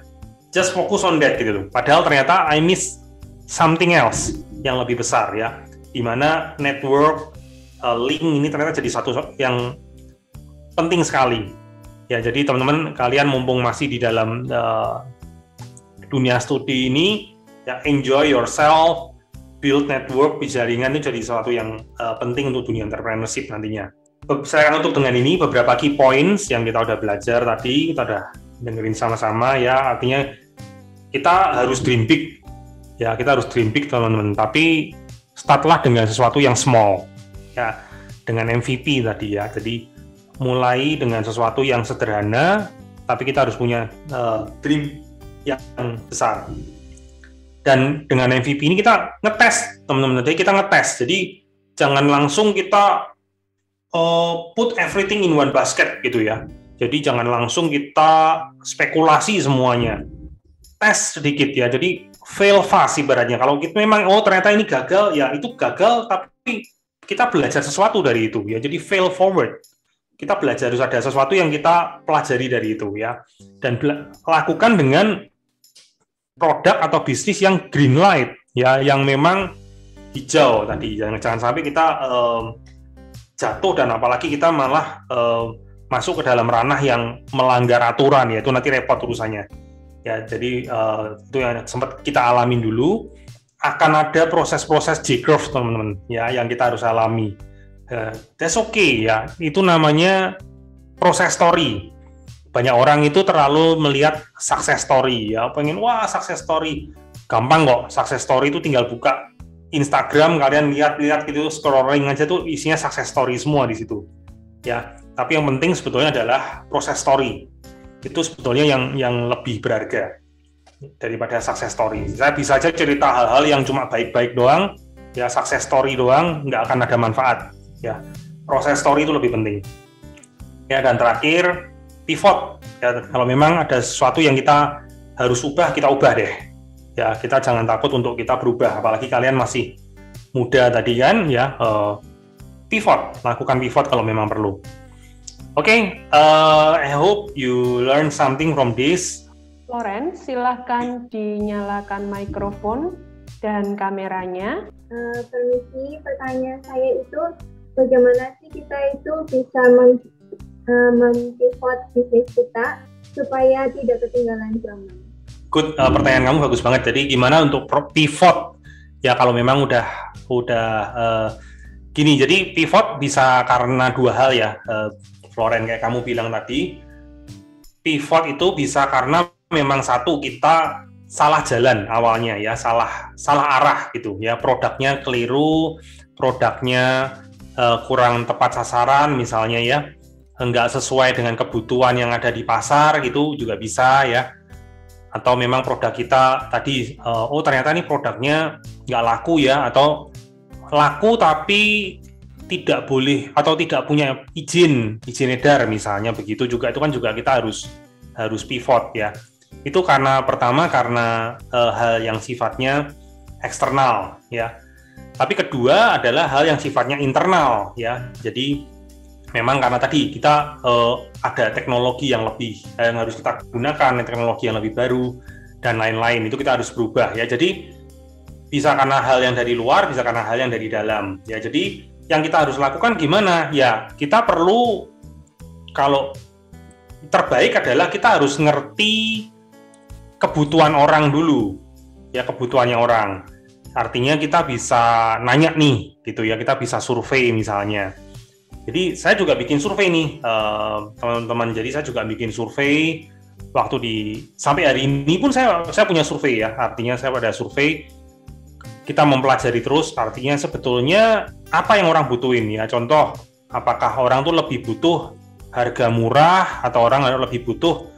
just focus on that gitu. Padahal ternyata I miss something else yang lebih besar ya, dimana network link ini ternyata jadi satu yang penting sekali ya. Jadi teman-teman kalian mumpung masih di dalam dunia studi ini ya, enjoy yourself, build network, jaringan itu jadi sesuatu yang penting untuk dunia entrepreneurship nantinya. Saya akan tutup dengan ini beberapa key points yang kita udah belajar tadi, kita udah dengerin sama-sama ya. Artinya kita harus dream big ya, kita harus dream big teman-teman. Tapi startlah dengan sesuatu yang small ya, dengan MVP tadi ya. Jadi mulai dengan sesuatu yang sederhana, tapi kita harus punya dream yang besar. Dan dengan MVP ini kita ngetes, teman-teman. Jadi kita ngetes. Jadi jangan langsung kita put everything in one basket gitu ya. Jadi jangan langsung kita spekulasi semuanya. Tes sedikit ya. Jadi fail fast ibaratnya. Kalau kita memang ternyata ini gagal, ya itu gagal, tapi kita belajar sesuatu dari itu ya. Jadi fail forward. Kita belajar, harus ada sesuatu yang kita pelajari dari itu ya. Dan lakukan dengan produk atau bisnis yang green light ya, yang memang hijau tadi. Jangan sampai kita jatuh, dan apalagi kita malah masuk ke dalam ranah yang melanggar aturan ya, itu nanti repot urusannya ya. Jadi itu yang sempat kita alamin dulu. Akan ada proses-proses J-curve teman-teman ya, yang kita harus alami. That's okay ya, itu namanya proses story. Banyak orang itu terlalu melihat success story ya, pengen success story gampang kok. Success story itu tinggal buka Instagram, kalian lihat gitu, scrolling aja tuh isinya success story semua di situ ya. Tapi yang penting sebetulnya adalah proses story, itu sebetulnya yang lebih berharga daripada success story. Saya bisa aja cerita hal-hal yang cuma baik-baik doang ya, success story doang nggak akan ada manfaat ya. Proses story itu lebih penting ya. Dan terakhir, pivot ya, kalau memang ada sesuatu yang kita harus ubah, kita ubah deh ya. Kita jangan takut untuk kita berubah, apalagi kalian masih muda tadi kan ya. Pivot, lakukan pivot kalau memang perlu. Oke, I hope you learn something from this. Loren, silahkan dinyalakan mikrofon dan kameranya. Permisi, pertanyaan saya itu bagaimana sih kita itu bisa mempivot bisnis kita supaya tidak ketinggalan zaman? Good, pertanyaan kamu bagus banget. Jadi gimana untuk pivot ya, kalau memang udah gini. Jadi pivot bisa karena dua hal ya, Floren, kayak kamu bilang tadi. Pivot itu bisa karena memang satu, kita salah jalan awalnya ya, salah arah gitu ya, produknya keliru, produknya kurang tepat sasaran misalnya ya, enggak sesuai dengan kebutuhan yang ada di pasar gitu juga bisa ya. Atau memang produk kita tadi ternyata ini produknya nggak laku ya, atau laku tapi tidak boleh atau tidak punya izin edar misalnya begitu juga. Itu kan juga kita harus pivot ya. Itu karena hal yang sifatnya eksternal ya. Tapi kedua adalah hal yang sifatnya internal ya. Jadi memang karena tadi kita ada teknologi yang lebih yang harus kita gunakan, teknologi yang lebih baru dan lain-lain, itu kita harus berubah ya. Jadi bisa karena hal yang dari luar, bisa karena hal yang dari dalam. Ya, jadi yang kita harus lakukan gimana? Ya, kita perlu, kalau terbaik adalah kita harus ngerti kebutuhan orang dulu. Ya, kebutuhannya orang. Artinya kita bisa nanya nih, gitu ya, kita bisa survei misalnya. Jadi saya juga bikin survei nih, teman-teman. Jadi saya juga bikin survei sampai hari ini pun saya punya survei ya. Artinya saya ada survei, kita mempelajari terus. Artinya sebetulnya apa yang orang butuhin ya. Contoh, apakah orang tuh lebih butuh harga murah atau orang lebih butuh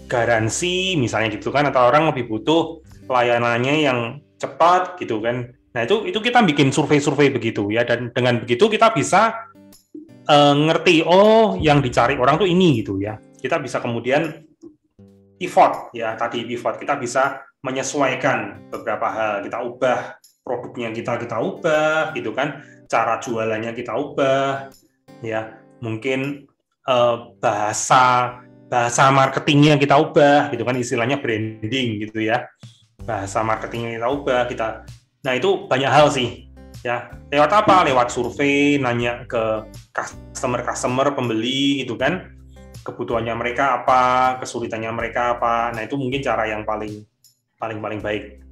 garansi misalnya gitu kan, atau orang lebih butuh pelayanannya yang cepat gitu kan. Nah itu kita bikin survei-survei begitu ya, dan dengan begitu kita bisa ngerti, oh yang dicari orang tuh ini gitu ya. Kita bisa kemudian pivot ya, kita bisa menyesuaikan beberapa hal, kita ubah produknya, kita ubah gitu kan, cara jualannya kita ubah ya, mungkin bahasa marketingnya kita ubah gitu kan, istilahnya branding gitu ya, bahasa marketingnya kita ubah, nah itu banyak hal sih ya. Lewat apa? Lewat survei, nanya ke customer pembeli gitu kan, kebutuhannya mereka apa, kesulitannya mereka apa. Nah itu mungkin cara yang paling baik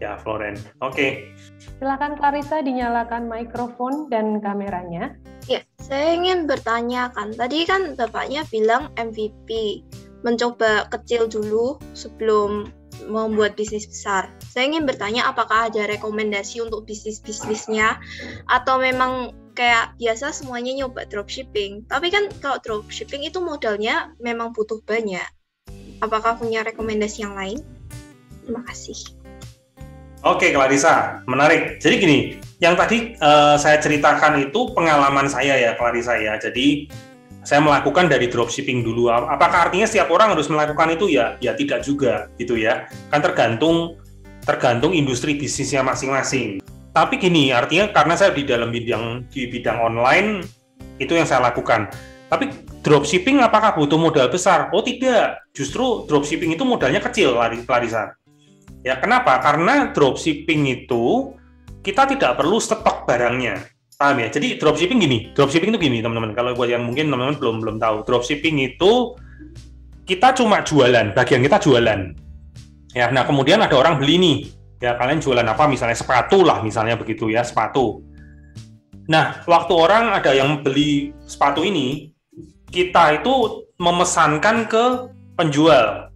ya, Floren. Oke. Silakan Clarissa, dinyalakan mikrofon dan kameranya. Ya, saya ingin bertanya kan, tadi kan Bapaknya bilang MVP, mencoba kecil dulu sebelum membuat bisnis besar. Saya ingin bertanya, apakah ada rekomendasi untuk bisnisnya, atau memang kayak biasa semuanya nyoba dropshipping? Tapi kan kalau dropshipping itu modalnya memang butuh banyak. Apakah punya rekomendasi yang lain? Terima kasih. Oke, Clarissa, menarik. Jadi gini, yang tadi saya ceritakan itu pengalaman saya ya, Clarissa ya. Jadi saya melakukan dari dropshipping dulu. Apakah artinya setiap orang harus melakukan itu ya? Ya tidak juga, gitu ya. Kan tergantung industri bisnisnya masing-masing. Tapi gini, artinya karena saya di bidang online, itu yang saya lakukan. Tapi dropshipping apakah butuh modal besar? Oh tidak, justru dropshipping itu modalnya kecil, Clarissa. Ya, kenapa? Karena dropshipping itu kita tidak perlu stok barangnya. Paham ya? Jadi dropshipping itu gini, teman-teman. Kalau buat yang mungkin teman-teman belum tahu, dropshipping itu kita cuma jualan, bagian kita jualan. Ya, nah kemudian ada orang beli nih. Ya, kalian jualan apa? Misalnya sepatu lah, misalnya begitu ya, sepatu. Nah, waktu orang ada yang beli sepatu ini, kita itu memesankan ke penjual.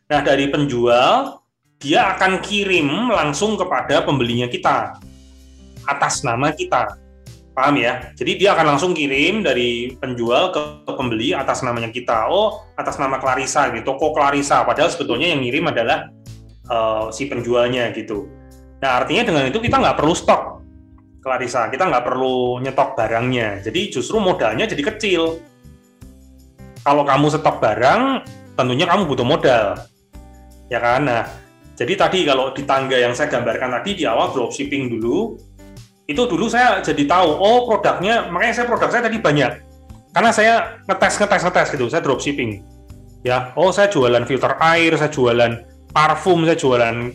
Nah, dari penjual dia akan kirim langsung kepada pembelinya kita atas nama kita, paham ya? Jadi dia akan langsung kirim dari penjual ke pembeli atas namanya kita. Oh, atas nama Clarissa gitu, toko Clarissa. Padahal sebetulnya yang ngirim adalah si penjualnya gitu. Nah artinya dengan itu kita nggak perlu stok, Clarissa. Kita nggak perlu nyetok barangnya. Jadi justru modalnya jadi kecil. Kalau kamu stok barang, tentunya kamu butuh modal, ya kan? Nah, jadi tadi kalau di tangga yang saya gambarkan tadi di awal dropshipping dulu, itu dulu saya jadi tahu, oh produknya, makanya produk saya tadi banyak. Karena saya ngetes gitu, saya dropshipping. Ya, oh saya jualan filter air, saya jualan parfum, saya jualan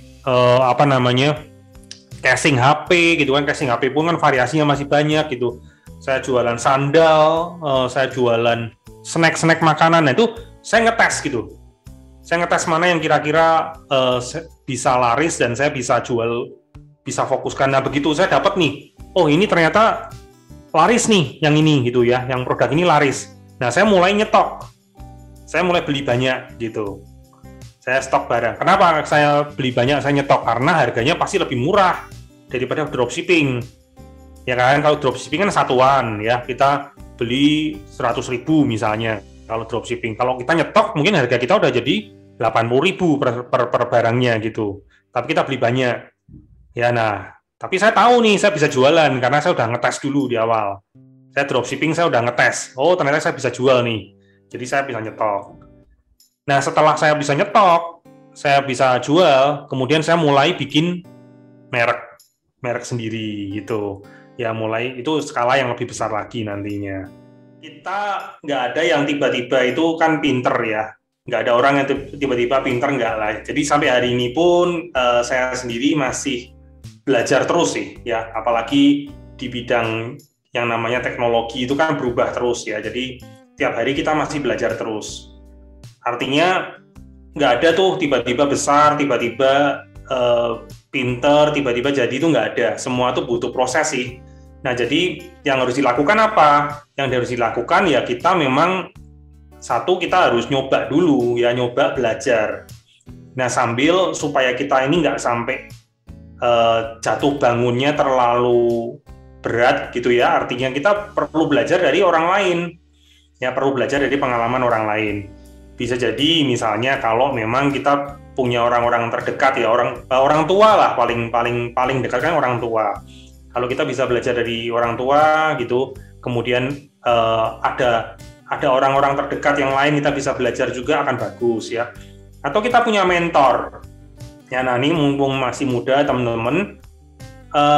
casing HP gitu kan, casing HP pun kan variasinya masih banyak gitu. Saya jualan sandal, saya jualan snack makanan, nah itu saya ngetes gitu. Saya ngetes mana yang kira-kira bisa laris dan saya bisa jual, bisa fokuskan. Nah begitu saya dapat nih, oh ini ternyata laris nih yang ini gitu ya, yang produk ini laris. Nah saya mulai nyetok, saya mulai beli banyak gitu. Saya stok barang. Kenapa saya beli banyak, saya nyetok? Karena harganya pasti lebih murah daripada dropshipping. Ya kan, kalau dropshipping kan satuan ya, kita beli 100.000 misalnya. Kalau dropshipping, kalau kita nyetok mungkin harga kita udah jadi 80.000 per barangnya gitu. Tapi kita beli banyak. Ya nah, tapi saya tahu nih saya bisa jualan karena saya udah ngetes dulu di awal. Saya dropshipping saya udah ngetes. Oh, ternyata saya bisa jual nih. Jadi saya bisa nyetok. Nah, setelah saya bisa nyetok, saya bisa jual, kemudian saya mulai bikin merek sendiri gitu. Ya mulai itu skala yang lebih besar lagi nantinya. Kita nggak ada yang tiba-tiba itu kan pinter ya, nggak ada orang yang tiba-tiba pinter, nggak lah. Jadi sampai hari ini pun saya sendiri masih belajar terus sih ya, apalagi di bidang yang namanya teknologi itu kan berubah terus ya, jadi tiap hari kita masih belajar terus. Artinya nggak ada tuh tiba-tiba besar, tiba-tiba pinter, tiba-tiba jadi, itu nggak ada. Semua tuh butuh proses sih. Nah, jadi yang harus dilakukan apa? Yang harus dilakukan ya kita memang satu, kita harus nyoba dulu ya, nyoba belajar. Nah, sambil supaya kita ini nggak sampai jatuh bangunnya terlalu berat gitu ya, artinya kita perlu belajar dari orang lain ya, perlu belajar dari pengalaman orang lain. Bisa jadi misalnya kalau memang kita punya orang-orang terdekat ya, orang tua lah, paling dekat kan orang tua. Kalau kita bisa belajar dari orang tua gitu, kemudian ada orang-orang terdekat yang lain kita bisa belajar juga, akan bagus ya. Atau kita punya mentor ya. Nah, ini mumpung masih muda teman-teman,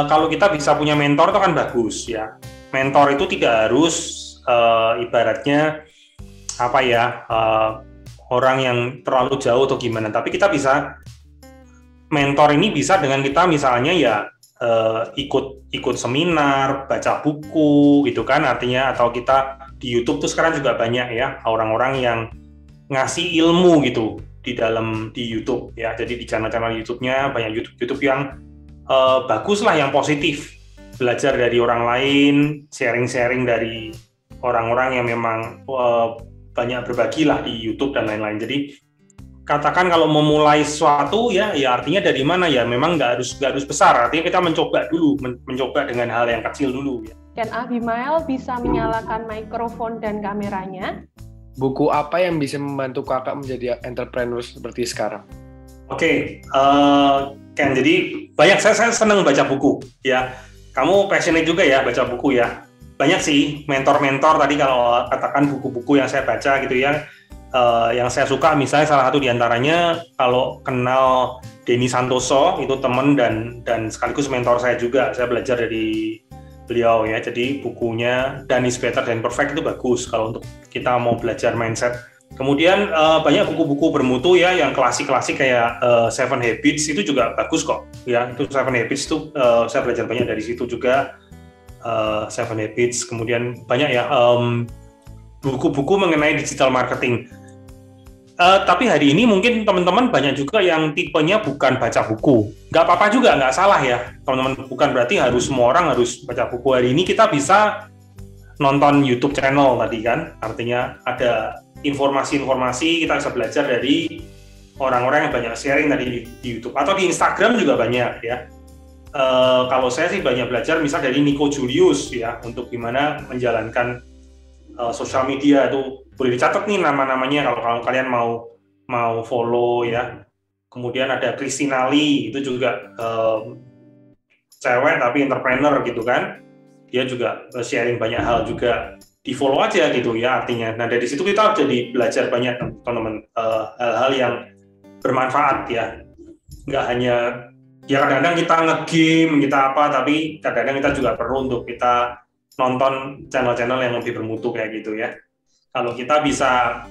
kalau kita bisa punya mentor itu kan bagus ya. Mentor itu tidak harus ibaratnya apa ya, orang yang terlalu jauh atau gimana, tapi kita bisa, mentor ini bisa dengan kita misalnya ya ikut seminar, baca buku gitu kan, artinya, atau kita di YouTube tuh sekarang juga banyak ya orang-orang yang ngasih ilmu gitu di YouTube ya. Jadi di channel-channel YouTube-nya banyak YouTube yang bagus lah, yang positif, belajar dari orang lain, sharing-sharing dari orang-orang yang memang banyak berbagi lah di YouTube dan lain-lain. Jadi katakan kalau memulai sesuatu ya artinya dari mana ya, memang nggak harus besar, artinya kita mencoba dulu, mencoba dengan hal yang kecil dulu ya. Dan Abimael bisa menyalakan mikrofon dan kameranya. Buku apa yang bisa membantu kakak menjadi entrepreneur seperti sekarang? Oke, Ken, jadi banyak, saya senang baca buku ya. Kamu passionate juga ya baca buku ya. Banyak sih mentor-mentor tadi, kalau katakan buku-buku yang saya baca gitu ya, yang saya suka misalnya salah satu diantaranya, kalau kenal Denny Santoso, itu teman dan sekaligus mentor saya juga, saya belajar dari beliau ya. Jadi bukunya Done is Better Than Perfect itu bagus kalau untuk kita mau belajar mindset. Kemudian banyak buku-buku bermutu ya, yang klasik-klasik kayak Seven Habits itu juga bagus kok ya. Itu Seven Habits itu saya belajar banyak dari situ juga. Seven Habits, kemudian banyak ya buku-buku mengenai digital marketing. Tapi hari ini mungkin teman-teman banyak juga yang tipenya bukan baca buku. Nggak apa-apa juga, nggak salah ya teman-teman. Bukan berarti harus semua orang harus baca buku. Hari ini kita bisa nonton YouTube channel tadi kan, artinya ada informasi-informasi, kita bisa belajar dari orang-orang yang banyak sharing tadi di YouTube, atau di Instagram juga banyak ya. Kalau saya sih banyak belajar misal dari Nico Julius ya, untuk gimana menjalankan sosial media. Itu boleh dicatat nih nama-namanya kalau kalian mau follow ya. Kemudian ada Christina Lee, itu juga cewek tapi entrepreneur gitu kan. Dia juga sharing banyak hal juga, di follow aja gitu ya artinya. Nah, dari situ kita jadi belajar banyak teman-teman, hal-hal yang bermanfaat ya. Nggak hanya ya, kadang-kadang kita nge-game, kita apa, tapi kadang-kadang kita juga perlu untuk kita nonton channel-channel yang lebih bermutu kayak gitu ya. Kalau kita bisa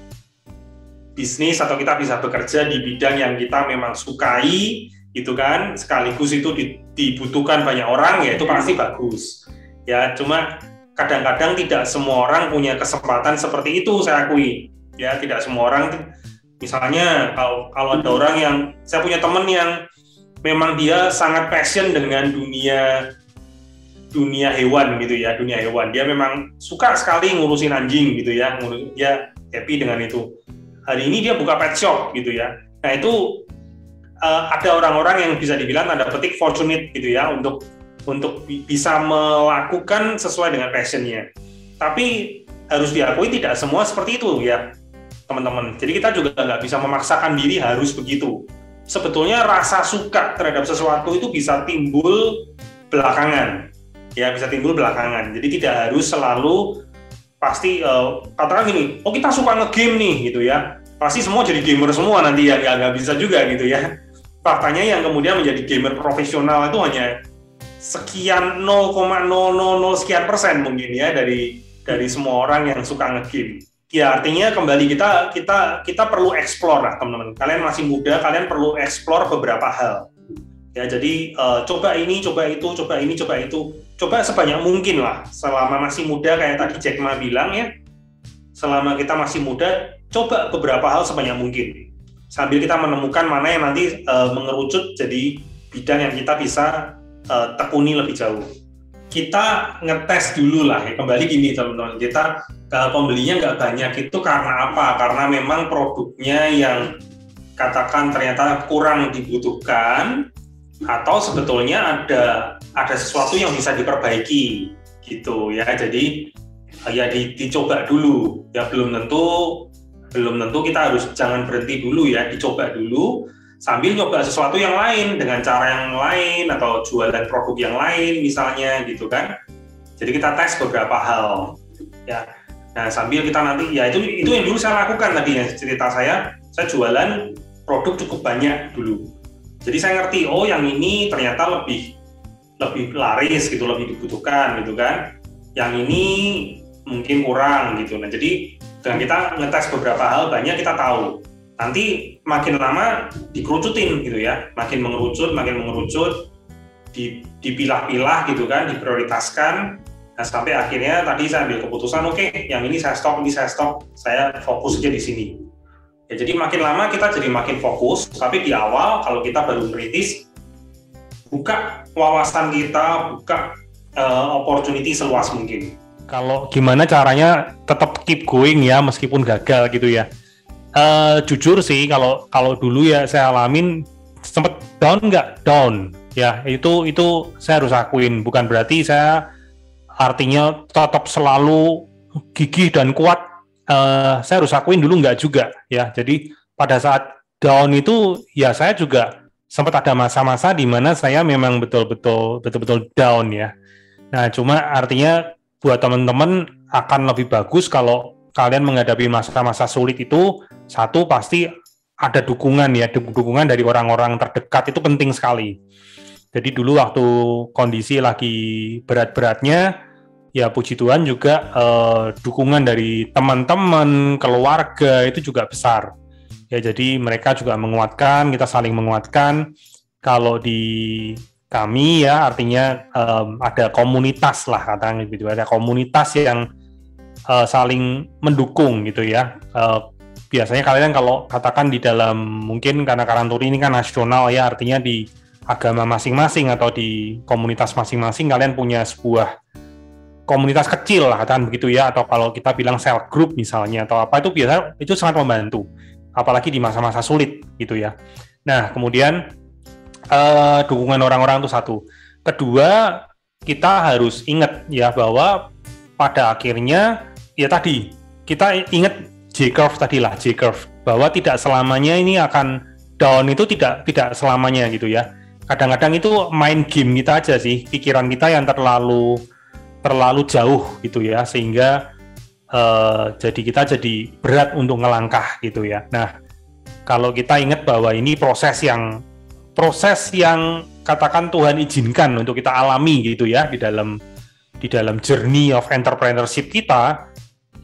bisnis atau kita bisa bekerja di bidang yang kita memang sukai gitu kan, sekaligus itu dibutuhkan banyak orang, ya itu pasti bagus. Ya, cuma kadang-kadang tidak semua orang punya kesempatan seperti itu, saya akui. Ya, tidak semua orang, misalnya kalau ada orang yang, saya punya teman yang memang dia sangat passion dengan dunia hewan gitu ya, dunia hewan. Dia memang suka sekali ngurusin anjing gitu ya, dia happy dengan itu. Hari ini dia buka pet shop gitu ya. Nah, itu ada orang-orang yang bisa dibilang tanda petik fortunate gitu ya, untuk bisa melakukan sesuai dengan passion-nya. Tapi harus diakui tidak semua seperti itu ya, teman-teman. Jadi kita juga nggak bisa memaksakan diri harus begitu. Sebetulnya rasa suka terhadap sesuatu itu bisa timbul belakangan, ya bisa timbul belakangan. Jadi tidak harus selalu pasti katakan gini, oh kita suka nge-game nih gitu ya, pasti semua jadi gamer semua nanti ya, nggak bisa juga gitu ya. Faktanya yang kemudian menjadi gamer profesional itu hanya sekian 0,000 sekian persen mungkin ya dari semua orang yang suka nge-game. Ya artinya kembali kita perlu explore lah teman-teman. Kalian masih muda, kalian perlu explore beberapa hal. Ya, jadi coba ini, coba itu, coba ini, coba itu, coba sebanyak mungkin lah. Selama masih muda, kayak tadi Jack Ma bilang ya, selama kita masih muda, coba beberapa hal sebanyak mungkin. Sambil kita menemukan mana yang nanti mengerucut jadi bidang yang kita bisa tekuni lebih jauh. Kita ngetes dulu lah, ya. Kembali gini teman-teman, kita pembelinya nggak banyak itu karena apa? Karena memang produknya yang katakan ternyata kurang dibutuhkan, atau sebetulnya ada sesuatu yang bisa diperbaiki gitu ya. Jadi ya dicoba dulu ya, belum tentu kita harus jangan berhenti dulu ya, dicoba dulu sambil nyoba sesuatu yang lain dengan cara yang lain atau jualan produk yang lain misalnya gitu kan. Jadi kita tes beberapa hal ya. Nah, sambil kita nanti ya itu yang dulu saya lakukan tadi ya, cerita saya jualan produk cukup banyak dulu. Jadi saya ngerti, oh yang ini ternyata lebih laris gitu, lebih dibutuhkan gitu kan. Yang ini mungkin kurang gitu. Nah, jadi dengan kita ngetes beberapa hal banyak, kita tahu. Nanti makin lama dikerucutin gitu ya, makin mengerucut, dipilah-pilah gitu kan, diprioritaskan. Nah, sampai akhirnya tadi saya ambil keputusan, oke, yang ini saya stop, saya fokus aja di sini. Ya, jadi makin lama kita jadi makin fokus, tapi di awal kalau kita baru merintis, buka wawasan kita, buka opportunity seluas mungkin. Kalau gimana caranya tetap keep going ya meskipun gagal gitu ya. Jujur sih kalau dulu ya saya alamin sempet down nggak down ya, itu saya harus akuin, bukan berarti saya artinya tetap selalu gigih dan kuat. Saya harus akuin dulu nggak juga ya. Jadi pada saat down itu ya saya juga sempat ada masa-masa di mana saya memang betul-betul down ya. Nah, cuma artinya buat teman-teman akan lebih bagus kalau kalian menghadapi masa-masa sulit itu, satu pasti ada dukungan ya, dukungan dari orang-orang terdekat itu penting sekali. Jadi dulu waktu kondisi lagi berat-beratnya, ya puji Tuhan juga dukungan dari teman-teman, keluarga itu juga besar. Ya jadi mereka juga menguatkan, kita saling menguatkan. Kalau di kami ya artinya ada komunitas lah katanya gitu, ada komunitas yang saling mendukung gitu ya. Biasanya kalian kalau katakan di dalam mungkin karena Karanturi ini kan nasional ya, artinya di agama masing-masing atau di komunitas masing-masing kalian punya sebuah komunitas kecil lah katakan begitu ya, atau kalau kita bilang cell group misalnya atau apa, itu biasanya itu sangat membantu apalagi di masa-masa sulit gitu ya. Nah kemudian dukungan orang-orang itu satu. Kedua, kita harus ingat ya bahwa pada akhirnya ya tadi kita ingat J-curve tadi lah, J-curve, bahwa tidak selamanya ini akan down, itu tidak selamanya gitu ya. Kadang-kadang itu main game kita aja sih, pikiran kita yang terlalu jauh gitu ya, sehingga jadi kita jadi berat untuk ngelangkah gitu ya. Nah, kalau kita ingat bahwa ini proses yang katakan Tuhan izinkan untuk kita alami gitu ya di dalam journey of entrepreneurship kita,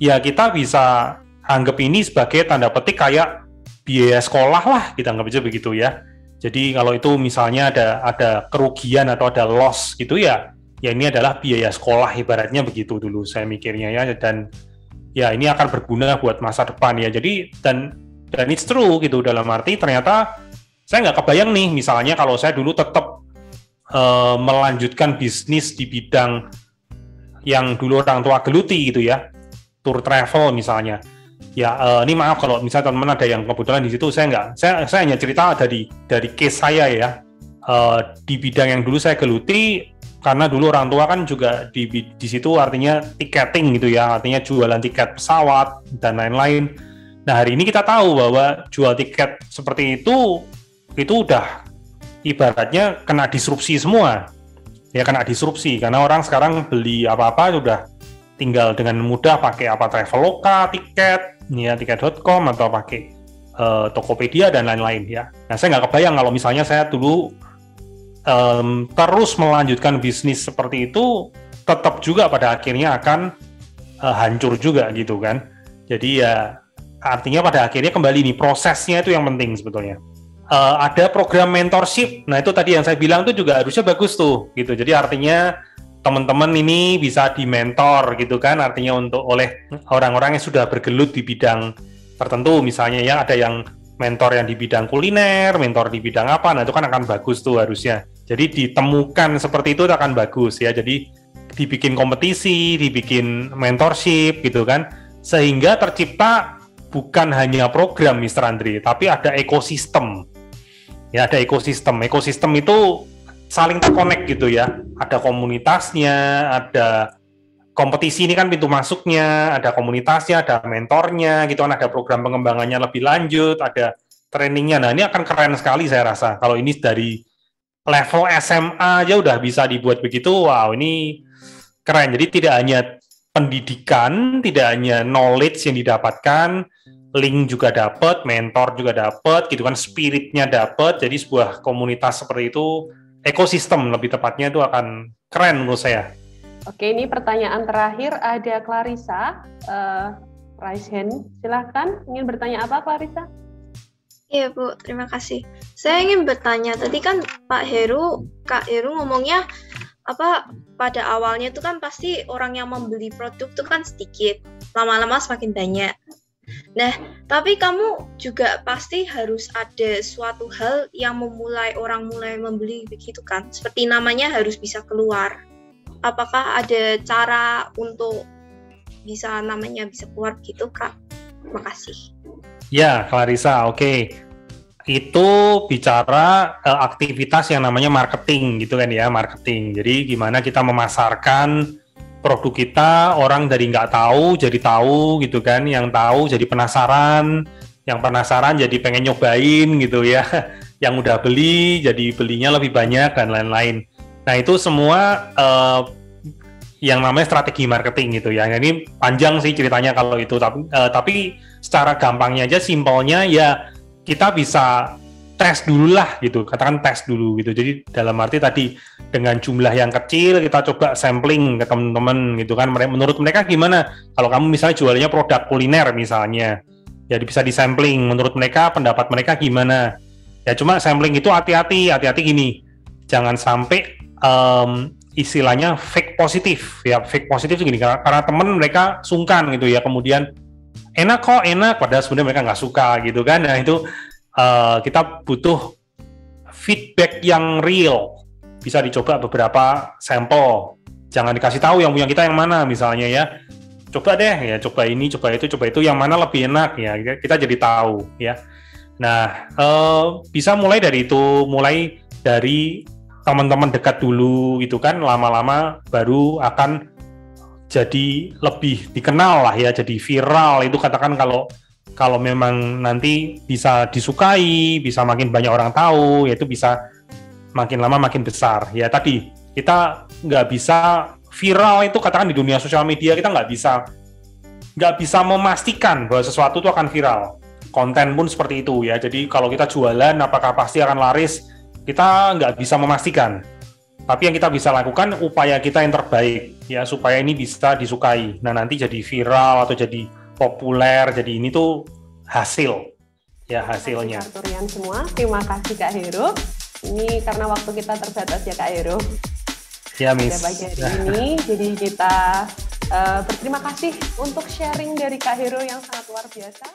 ya kita bisa anggap ini sebagai tanda petik kayak biaya sekolah lah, kita anggap aja begitu ya. Jadi kalau itu misalnya ada kerugian atau ada loss gitu ya ini adalah biaya sekolah ibaratnya begitu dulu saya mikirnya ya, dan ya ini akan berguna buat masa depan ya. Jadi dan it's true gitu, dalam arti ternyata saya nggak kebayang nih misalnya kalau saya dulu tetap melanjutkan bisnis di bidang yang dulu orang tua geluti gitu ya, tour travel misalnya. Ya ini maaf kalau misalnya teman-teman ada yang kebetulan di situ, saya hanya cerita dari case saya ya, di bidang yang dulu saya geluti. Karena dulu orang tua kan juga di situ artinya tiketing gitu ya, artinya jualan tiket pesawat dan lain-lain. Nah hari ini kita tahu bahwa jual tiket seperti itu udah ibaratnya kena disrupsi semua. Ya kena disrupsi, karena orang sekarang beli apa-apa udah tinggal dengan mudah pakai apa Traveloka, tiket, ya tiket.com atau pakai Tokopedia dan lain-lain ya. Nah saya nggak kebayang kalau misalnya saya dulu terus melanjutkan bisnis seperti itu, tetap juga pada akhirnya akan hancur juga gitu kan. Jadi ya artinya pada akhirnya kembali nih prosesnya itu yang penting sebetulnya. ada program mentorship. Nah itu tadi yang saya bilang tuh juga harusnya bagus tuh gitu. Jadi artinya teman-teman ini bisa dimentor gitu kan, artinya oleh orang-orang yang sudah bergelut di bidang tertentu, misalnya ya ada yang mentor yang di bidang kuliner, mentor di bidang apa, nah itu kan akan bagus tuh harusnya. Jadi ditemukan seperti itu akan bagus ya. Jadi dibikin kompetisi, dibikin mentorship gitu kan, sehingga tercipta bukan hanya program Mr. Andri, tapi ada ekosistem. Ya ada ekosistem. Ekosistem itu saling terkonek gitu ya. Ada komunitasnya, ada kompetisi ini kan pintu masuknya, ada komunitasnya, ada mentornya gitu kan, ada program pengembangannya lebih lanjut, ada trainingnya. Nah ini akan keren sekali saya rasa. Kalau ini dari level SMA aja udah bisa dibuat begitu, wow ini keren. Jadi tidak hanya pendidikan, tidak hanya knowledge yang didapatkan, link juga dapat, mentor juga dapat, gitu kan, spiritnya dapat. Jadi sebuah komunitas seperti itu, ekosistem lebih tepatnya itu akan keren menurut saya. Oke, ini pertanyaan terakhir ada Clarissa, raise hand, silahkan. Ingin bertanya apa Clarissa? Iya Bu, terima kasih. Saya ingin bertanya, tadi kan Kak Heru ngomongnya pada awalnya itu kan pasti orang yang membeli produk itu kan sedikit, lama-lama semakin banyak. Nah, tapi kamu juga pasti harus ada suatu hal yang orang mulai membeli begitu kan? Seperti namanya harus bisa keluar. Apakah ada cara untuk namanya bisa keluar gitu, Kak? Makasih. Ya, Clarissa, oke. Itu bicara aktivitas yang namanya marketing gitu kan ya, marketing. Jadi gimana kita memasarkan produk kita, orang dari nggak tahu jadi tahu gitu kan, yang tahu jadi penasaran, yang penasaran jadi pengen nyobain gitu ya, yang udah beli jadi belinya lebih banyak dan lain-lain. Nah itu semua yang namanya strategi marketing gitu ya. Ini panjang sih ceritanya kalau itu, tapi secara gampangnya aja, simpelnya ya kita bisa tes dulu lah gitu, katakan tes dulu gitu. Jadi dalam arti tadi dengan jumlah yang kecil kita coba sampling ke teman-teman gitu kan, menurut mereka gimana kalau kamu misalnya jualnya produk kuliner misalnya, ya bisa disampling menurut mereka, pendapat mereka gimana. Ya cuma sampling itu hati-hati gini, jangan sampai istilahnya fake positif ya. Fake positif itu gini, karena teman mereka sungkan gitu ya, kemudian enak padahal sebenarnya mereka nggak suka gitu kan. Nah itu kita butuh feedback yang real, bisa dicoba beberapa sampel, jangan dikasih tahu yang punya kita yang mana misalnya ya, coba deh ya, coba ini, coba itu yang mana lebih enak ya, kita jadi tahu ya. Nah bisa mulai dari itu, mulai dari teman-teman dekat dulu gitu kan, lama-lama baru akan jadi lebih dikenal lah ya, jadi viral. Itu katakan kalau memang nanti bisa disukai, bisa makin banyak orang tahu, yaitu bisa makin lama makin besar. Ya tadi, kita nggak bisa viral itu katakan di dunia sosial media, kita nggak bisa memastikan bahwa sesuatu itu akan viral. Konten pun seperti itu ya, jadi kalau kita jualan apakah pasti akan laris, kita nggak bisa memastikan. Tapi yang kita bisa lakukan, upaya kita yang terbaik, ya supaya ini bisa disukai. Nah nanti jadi viral atau jadi populer, jadi ini tuh hasil, ya hasilnya. Terima kasih semua, terima kasih Kak Heru. Ini karena waktu kita terbatas ya Kak Heru. Ya Miss. Pada pagi hari ini, jadi kita berterima kasih untuk sharing dari Kak Heru yang sangat luar biasa.